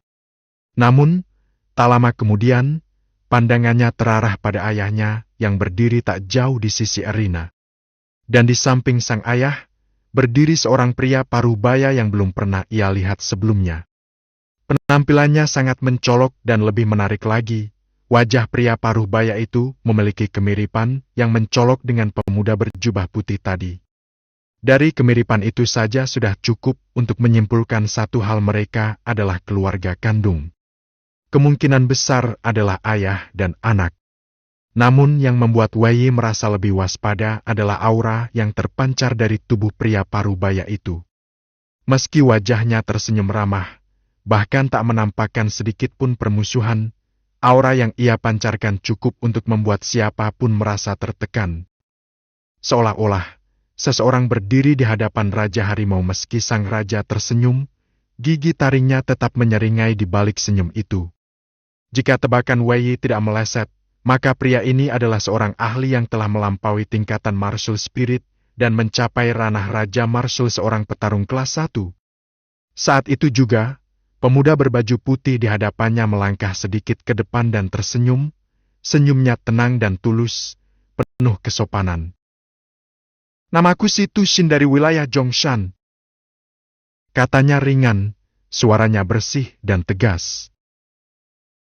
Namun, tak lama kemudian, pandangannya terarah pada ayahnya yang berdiri tak jauh di sisi arena. Dan di samping sang ayah, berdiri seorang pria parubaya yang belum pernah ia lihat sebelumnya. Penampilannya sangat mencolok dan lebih menarik lagi. Wajah pria parubaya itu memiliki kemiripan yang mencolok dengan pemuda berjubah putih tadi. Dari kemiripan itu saja sudah cukup untuk menyimpulkan satu hal, mereka adalah keluarga kandung. Kemungkinan besar adalah ayah dan anak. Namun yang membuat Wei merasa lebih waspada adalah aura yang terpancar dari tubuh pria parubaya itu. Meski wajahnya tersenyum ramah, bahkan tak menampakkan sedikit pun permusuhan, aura yang ia pancarkan cukup untuk membuat siapapun merasa tertekan. Seolah-olah seseorang berdiri di hadapan Raja Harimau. Meski sang raja tersenyum, gigi taringnya tetap menyeringai di balik senyum itu. Jika tebakan Wei tidak meleset, maka pria ini adalah seorang ahli yang telah melampaui tingkatan martial spirit dan mencapai ranah Raja Martial, seorang petarung kelas 1. Saat itu juga, pemuda berbaju putih di hadapannya melangkah sedikit ke depan dan tersenyum, senyumnya tenang dan tulus, penuh kesopanan. Namaku Si Tushin dari wilayah Zhongshan. Katanya ringan, suaranya bersih dan tegas.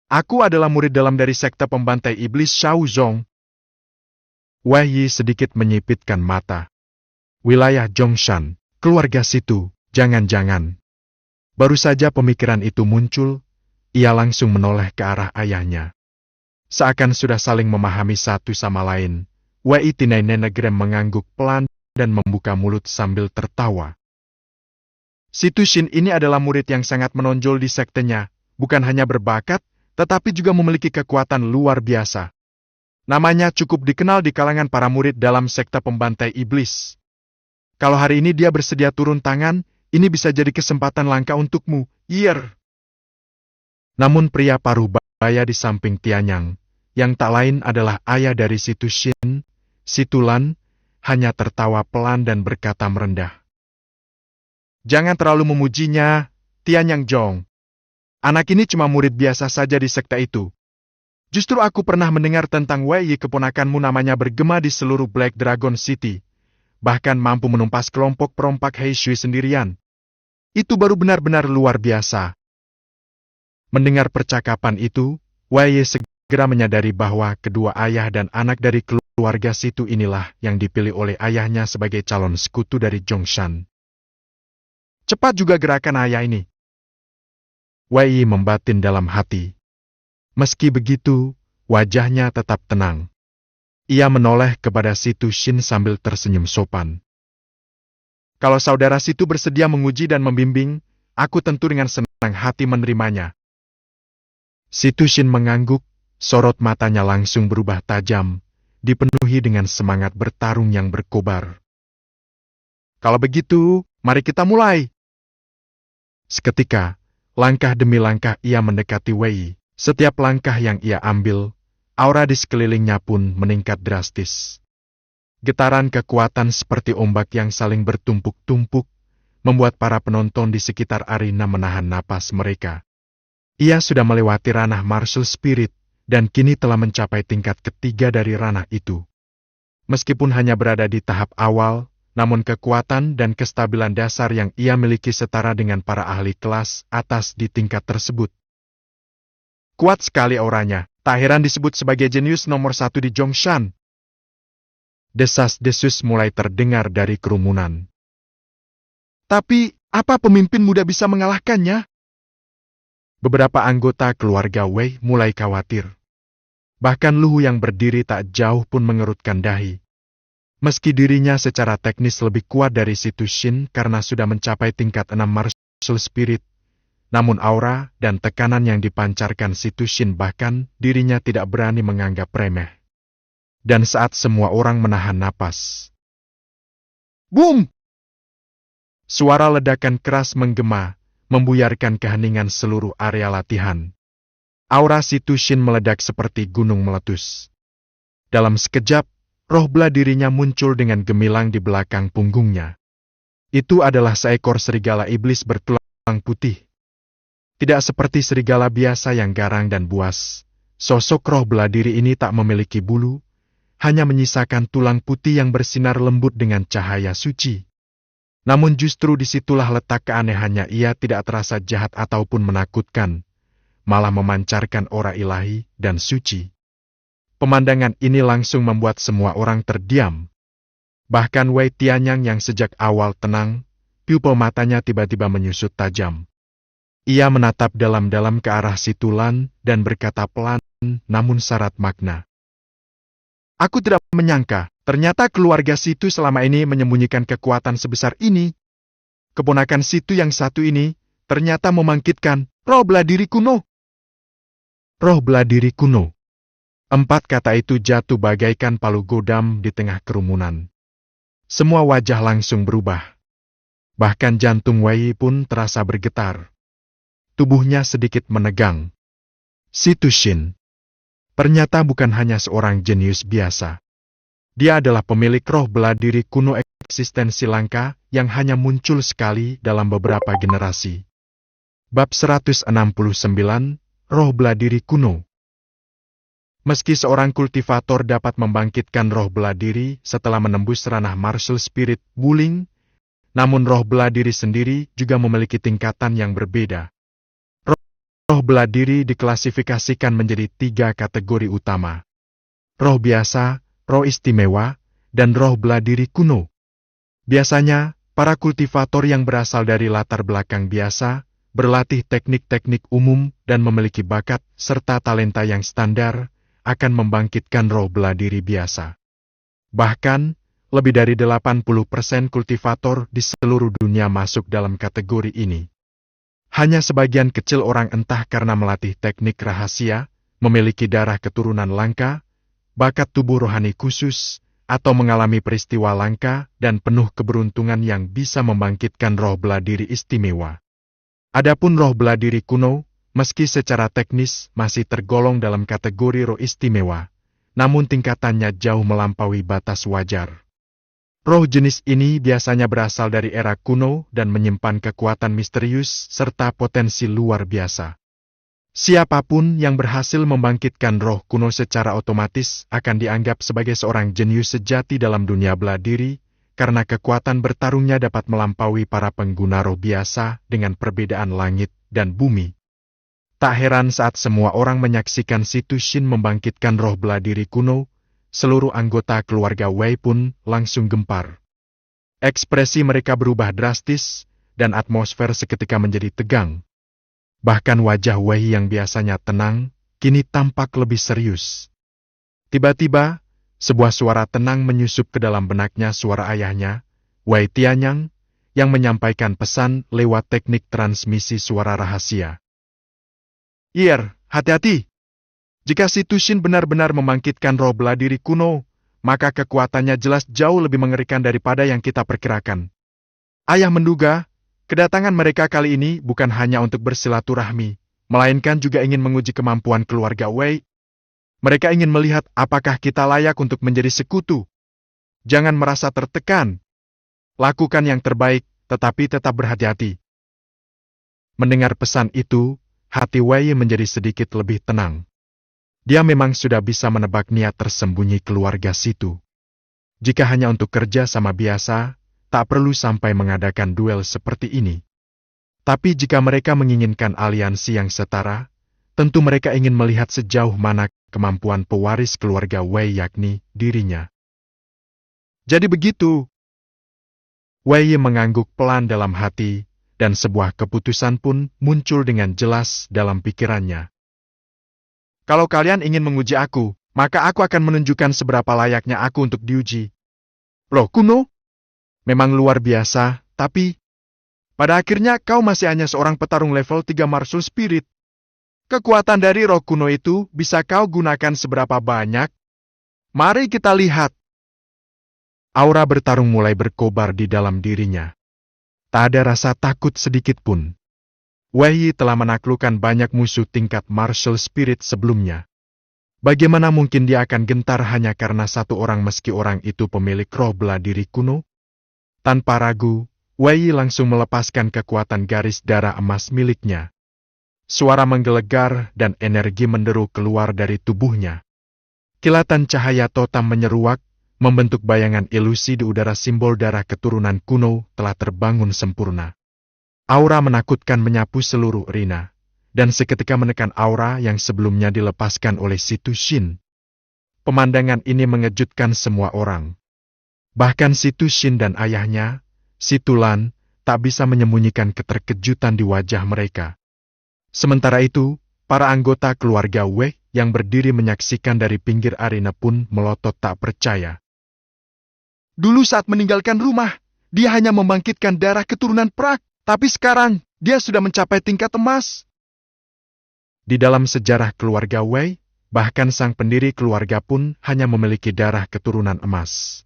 Aku adalah murid dalam dari sekte pembantai iblis Shao Zong. Wei sedikit menyipitkan mata. Wilayah Zhongshan, keluarga situ, jangan-jangan. Baru saja pemikiran itu muncul, ia langsung menoleh ke arah ayahnya. Seakan sudah saling memahami satu sama lain, Wei Tinai Nenegrem mengangguk pelan dan membuka mulut sambil tertawa. Si Tushin ini adalah murid yang sangat menonjol di sektenya, bukan hanya berbakat, tetapi juga memiliki kekuatan luar biasa. Namanya cukup dikenal di kalangan para murid dalam sekte pembantai iblis. Kalau hari ini dia bersedia turun tangan, ini bisa jadi kesempatan langka untukmu, Yer. Namun pria parubaya di samping Tianyang, yang tak lain adalah ayah dari Si Tushin, Si Tulan, hanya tertawa pelan dan berkata merendah. Jangan terlalu memujinya, Tianyang Zhong. Anak ini cuma murid biasa saja di sekte itu. Justru aku pernah mendengar tentang Wei, keponakanmu, namanya bergema di seluruh Black Dragon City. Bahkan mampu menumpas kelompok perompak Heishui sendirian. Itu baru benar-benar luar biasa. Mendengar percakapan itu, Wei segera menyadari bahwa kedua ayah dan anak dari keluarga situ inilah yang dipilih oleh ayahnya sebagai calon sekutu dari Zhongshan. Cepat juga gerakan ayah ini. Wei membatin dalam hati. Meski begitu, wajahnya tetap tenang. Ia menoleh kepada Si Tushin sambil tersenyum sopan. Kalau saudara situ bersedia menguji dan membimbing, aku tentu dengan senang hati menerimanya. Si Tushin mengangguk, sorot matanya langsung berubah tajam, dipenuhi dengan semangat bertarung yang berkobar. Kalau begitu, mari kita mulai. Seketika, langkah demi langkah ia mendekati Wei. Setiap langkah yang ia ambil, aura di sekelilingnya pun meningkat drastis. Getaran kekuatan seperti ombak yang saling bertumpuk-tumpuk, membuat para penonton di sekitar arena menahan napas mereka. Ia sudah melewati ranah martial spirit, dan kini telah mencapai tingkat ketiga dari ranah itu. Meskipun hanya berada di tahap awal, namun kekuatan dan kestabilan dasar yang ia miliki setara dengan para ahli kelas atas di tingkat tersebut. Kuat sekali auranya, Tak heran disebut sebagai jenius nomor 1 di Zhongshan. Desas-desus mulai terdengar dari kerumunan. Tapi, apa pemimpin muda bisa mengalahkannya? Beberapa anggota keluarga Wei mulai khawatir. Bahkan Luhu yang berdiri tak jauh pun mengerutkan dahi. Meski dirinya secara teknis lebih kuat dari si Tushin karena sudah mencapai tingkat 6 martial spirit, namun aura dan tekanan yang dipancarkan si Tushin bahkan dirinya tidak berani menganggap remeh. Dan saat semua orang menahan napas, boom! Suara ledakan keras menggema, membuyarkan keheningan seluruh area latihan. Aura si Tushin meledak seperti gunung meletus. Dalam sekejap, roh bela dirinya muncul dengan gemilang di belakang punggungnya. Itu adalah seekor serigala iblis bertulang putih. Tidak seperti serigala biasa yang garang dan buas, sosok roh bela diri ini tak memiliki bulu, hanya menyisakan tulang putih yang bersinar lembut dengan cahaya suci. Namun justru disitulah letak keanehannya, ia tidak terasa jahat ataupun menakutkan, malah memancarkan aura ilahi dan suci. Pemandangan ini langsung membuat semua orang terdiam. Bahkan Wei Tianyang yang sejak awal tenang, pupil matanya tiba-tiba menyusut tajam. Ia menatap dalam-dalam ke arah si Tulan dan berkata pelan, namun syarat makna. Aku tidak menyangka, ternyata keluarga Situ selama ini menyembunyikan kekuatan sebesar ini. Keponakan Situ yang satu ini, ternyata membangkitkan roh bela diri kuno. Roh bela diri kuno. 4 kata itu jatuh bagaikan palu godam di tengah kerumunan. Semua wajah langsung berubah. Bahkan jantung Wei pun terasa bergetar. Tubuhnya sedikit menegang. Si Tushin ternyata bukan hanya seorang jenius biasa. Dia adalah pemilik roh bela diri kuno eksistensi langka yang hanya muncul sekali dalam beberapa generasi. Bab 169, Roh Bela Diri Kuno. Meski seorang kultivator dapat membangkitkan roh bela diri setelah menembus ranah martial spirit Wuling, namun roh bela diri sendiri juga memiliki tingkatan yang berbeda. Roh bela diri diklasifikasikan menjadi 3 kategori utama. Roh biasa, roh istimewa, dan roh bela diri kuno. Biasanya, para kultivator yang berasal dari latar belakang biasa, berlatih teknik-teknik umum dan memiliki bakat serta talenta yang standar, akan membangkitkan roh bela diri biasa. Bahkan, lebih dari 80% kultivator di seluruh dunia masuk dalam kategori ini. Hanya sebagian kecil orang entah karena melatih teknik rahasia, memiliki darah keturunan langka, bakat tubuh rohani khusus, atau mengalami peristiwa langka dan penuh keberuntungan yang bisa membangkitkan roh bela diri istimewa. Adapun roh bela diri kuno, meski secara teknis masih tergolong dalam kategori roh istimewa, namun tingkatannya jauh melampaui batas wajar. Roh jenis ini biasanya berasal dari era kuno dan menyimpan kekuatan misterius serta potensi luar biasa. Siapapun yang berhasil membangkitkan roh kuno secara otomatis akan dianggap sebagai seorang jenius sejati dalam dunia bela diri, karena kekuatan bertarungnya dapat melampaui para pengguna roh biasa dengan perbedaan langit dan bumi. Tak heran saat semua orang menyaksikan si Tushin membangkitkan roh bela diri kuno, seluruh anggota keluarga Wei pun langsung gempar. Ekspresi mereka berubah drastis, dan atmosfer seketika menjadi tegang. Bahkan wajah Wei yang biasanya tenang, kini tampak lebih serius. Tiba-tiba, sebuah suara tenang menyusup ke dalam benaknya, suara ayahnya, Wei Tianyang, yang menyampaikan pesan lewat teknik transmisi suara rahasia. Hati-hati! Jika si Tushin benar-benar membangkitkan roh bela diri kuno, maka kekuatannya jelas jauh lebih mengerikan daripada yang kita perkirakan. Ayah menduga, kedatangan mereka kali ini bukan hanya untuk bersilaturahmi, melainkan juga ingin menguji kemampuan keluarga Wei. Mereka ingin melihat apakah kita layak untuk menjadi sekutu. Jangan merasa tertekan. Lakukan yang terbaik, tetapi tetap berhati-hati. Mendengar pesan itu, hati Wei menjadi sedikit lebih tenang. Dia memang sudah bisa menebak niat tersembunyi keluarga Situ. Jika hanya untuk kerja sama biasa, tak perlu sampai mengadakan duel seperti ini. Tapi jika mereka menginginkan aliansi yang setara, Tentu mereka ingin melihat sejauh mana kemampuan pewaris keluarga Wei, yakni dirinya. Jadi begitu. Wei mengangguk pelan dalam hati, dan sebuah keputusan pun muncul dengan jelas dalam pikirannya. Kalau kalian ingin menguji aku, maka aku akan menunjukkan seberapa layaknya aku untuk diuji. Roh kuno? Memang luar biasa, tapi pada akhirnya kau masih hanya seorang petarung level 3 martial spirit. Kekuatan dari roh kuno itu bisa kau gunakan seberapa banyak? Mari kita lihat. Aura bertarung mulai berkobar di dalam dirinya. Tak ada rasa takut sedikit pun. Wei telah menaklukkan banyak musuh tingkat martial spirit sebelumnya. Bagaimana mungkin dia akan gentar hanya karena satu orang meski orang itu pemilik roh bela diri kuno? Tanpa ragu, Wei langsung melepaskan kekuatan garis darah emas miliknya. Suara menggelegar dan energi menderu keluar dari tubuhnya. Kilatan cahaya totam menyeruak, membentuk bayangan ilusi di udara. Simbol darah keturunan kuno telah terbangun sempurna. Aura menakutkan menyapu seluruh arena, dan seketika menekan aura yang sebelumnya dilepaskan oleh Si Tu Shin. Pemandangan ini mengejutkan semua orang. Bahkan Si Tu Shin dan ayahnya, Si Tu Lan, tak bisa menyembunyikan keterkejutan di wajah mereka. Sementara itu, para anggota keluarga Wei yang berdiri menyaksikan dari pinggir arena pun melotot tak percaya. Dulu saat meninggalkan rumah, dia hanya membangkitkan darah keturunan Prak, tapi sekarang dia sudah mencapai tingkat emas. Di dalam sejarah keluarga Wei, bahkan sang pendiri keluarga pun hanya memiliki darah keturunan emas.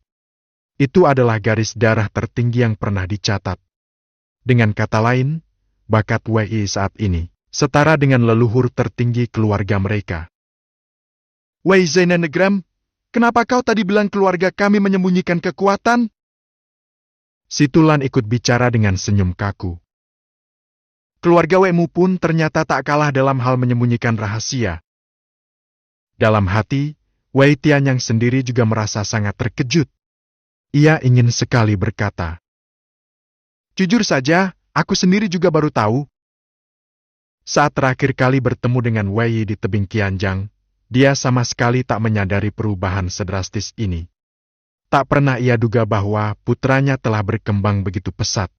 Itu adalah garis darah tertinggi yang pernah dicatat. Dengan kata lain, bakat Wei saat ini setara dengan leluhur tertinggi keluarga mereka. Wei Zainenegram, kenapa kau tadi bilang keluarga kami menyembunyikan kekuatan? Si Tu Lan ikut bicara dengan senyum kaku. Keluarga Weimu pun ternyata tak kalah dalam hal menyembunyikan rahasia. Dalam hati, Wei Tianyang sendiri juga merasa sangat terkejut. Ia ingin sekali berkata, "Jujur saja, aku sendiri juga baru tahu." Saat terakhir kali bertemu dengan Wei di tebing Qianjiang, dia sama sekali tak menyadari perubahan sedrastis ini. Tak pernah ia duga bahwa putranya telah berkembang begitu pesat.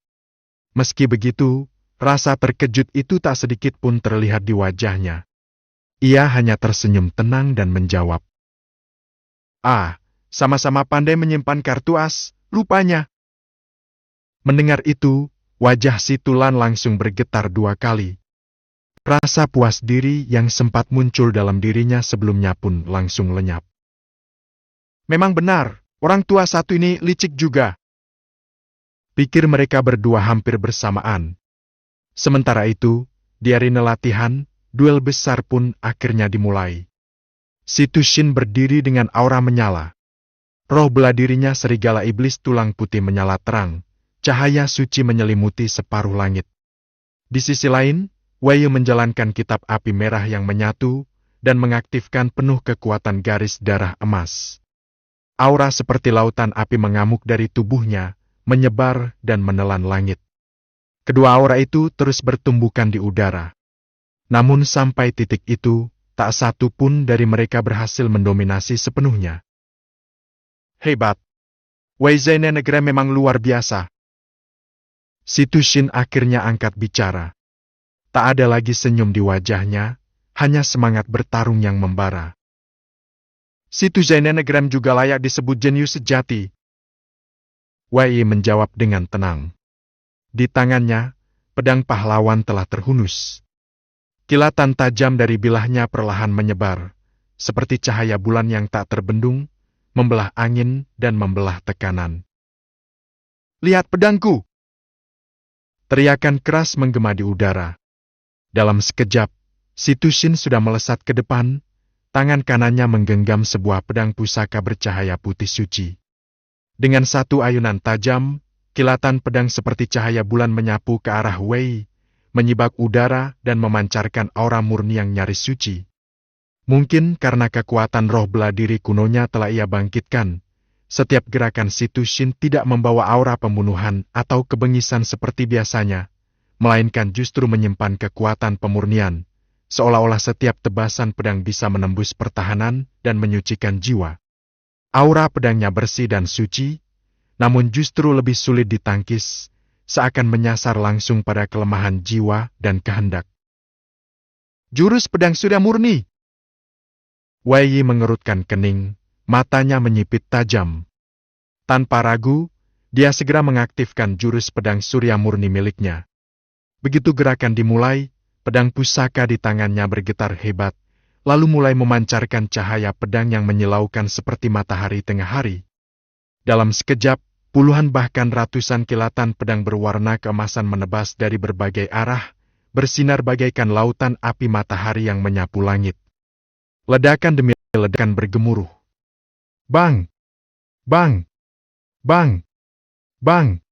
Meski begitu, rasa terkejut itu tak sedikit pun terlihat di wajahnya. Ia hanya tersenyum tenang dan menjawab, sama-sama pandai menyimpan kartu as, rupanya." Mendengar itu, wajah Si Tu Lan langsung bergetar 2 kali. Rasa puas diri yang sempat muncul dalam dirinya sebelumnya pun langsung lenyap. Memang benar, orang tua satu ini licik juga. Pikir mereka berdua hampir bersamaan. Sementara itu, di arena latihan, duel besar pun akhirnya dimulai. Si Tu Shin berdiri dengan aura menyala. Roh bela dirinya serigala iblis tulang putih menyala terang, cahaya suci menyelimuti separuh langit. Di sisi lain, Wei menjalankan kitab api merah yang menyatu dan mengaktifkan penuh kekuatan garis darah emas. Aura seperti lautan api mengamuk dari tubuhnya, menyebar dan menelan langit. Kedua aura itu terus bertumbukan di udara. Namun sampai titik itu, tak satu pun dari mereka berhasil mendominasi sepenuhnya. Hebat. Wei Zainenegram memang luar biasa. Si Tu Shin akhirnya angkat bicara. Tak ada lagi senyum di wajahnya, hanya semangat bertarung yang membara. Si Tu Zainenegram juga layak disebut jenius sejati. Wei menjawab dengan tenang. Di tangannya, pedang pahlawan telah terhunus. Kilatan tajam dari bilahnya perlahan menyebar, seperti cahaya bulan yang tak terbendung, membelah angin dan membelah tekanan. Lihat pedangku! Teriakan keras menggema di udara. Dalam sekejap, Si Tu Shin sudah melesat ke depan, tangan kanannya menggenggam sebuah pedang pusaka bercahaya putih suci. Dengan satu ayunan tajam, kilatan pedang seperti cahaya bulan menyapu ke arah Wei, menyibak udara dan memancarkan aura murni yang nyaris suci. Mungkin karena kekuatan roh bela diri kunonya telah ia bangkitkan, setiap gerakan Si Tu Shin tidak membawa aura pembunuhan atau kebengisan seperti biasanya, melainkan justru menyimpan kekuatan pemurnian, seolah-olah setiap tebasan pedang bisa menembus pertahanan dan menyucikan jiwa. Aura pedangnya bersih dan suci, namun justru lebih sulit ditangkis, seakan menyasar langsung pada kelemahan jiwa dan kehendak. Jurus pedang Surya Murni! Wei Yi mengerutkan kening, matanya menyipit tajam. Tanpa ragu, dia segera mengaktifkan jurus pedang Surya Murni miliknya. Begitu gerakan dimulai, pedang pusaka di tangannya bergetar hebat, lalu mulai memancarkan cahaya pedang yang menyilaukan seperti matahari tengah hari. Dalam sekejap, puluhan bahkan ratusan kilatan pedang berwarna keemasan menebas dari berbagai arah, bersinar bagaikan lautan api matahari yang menyapu langit. Ledakan demi ledakan bergemuruh. Bang! Bang! Bang! Bang!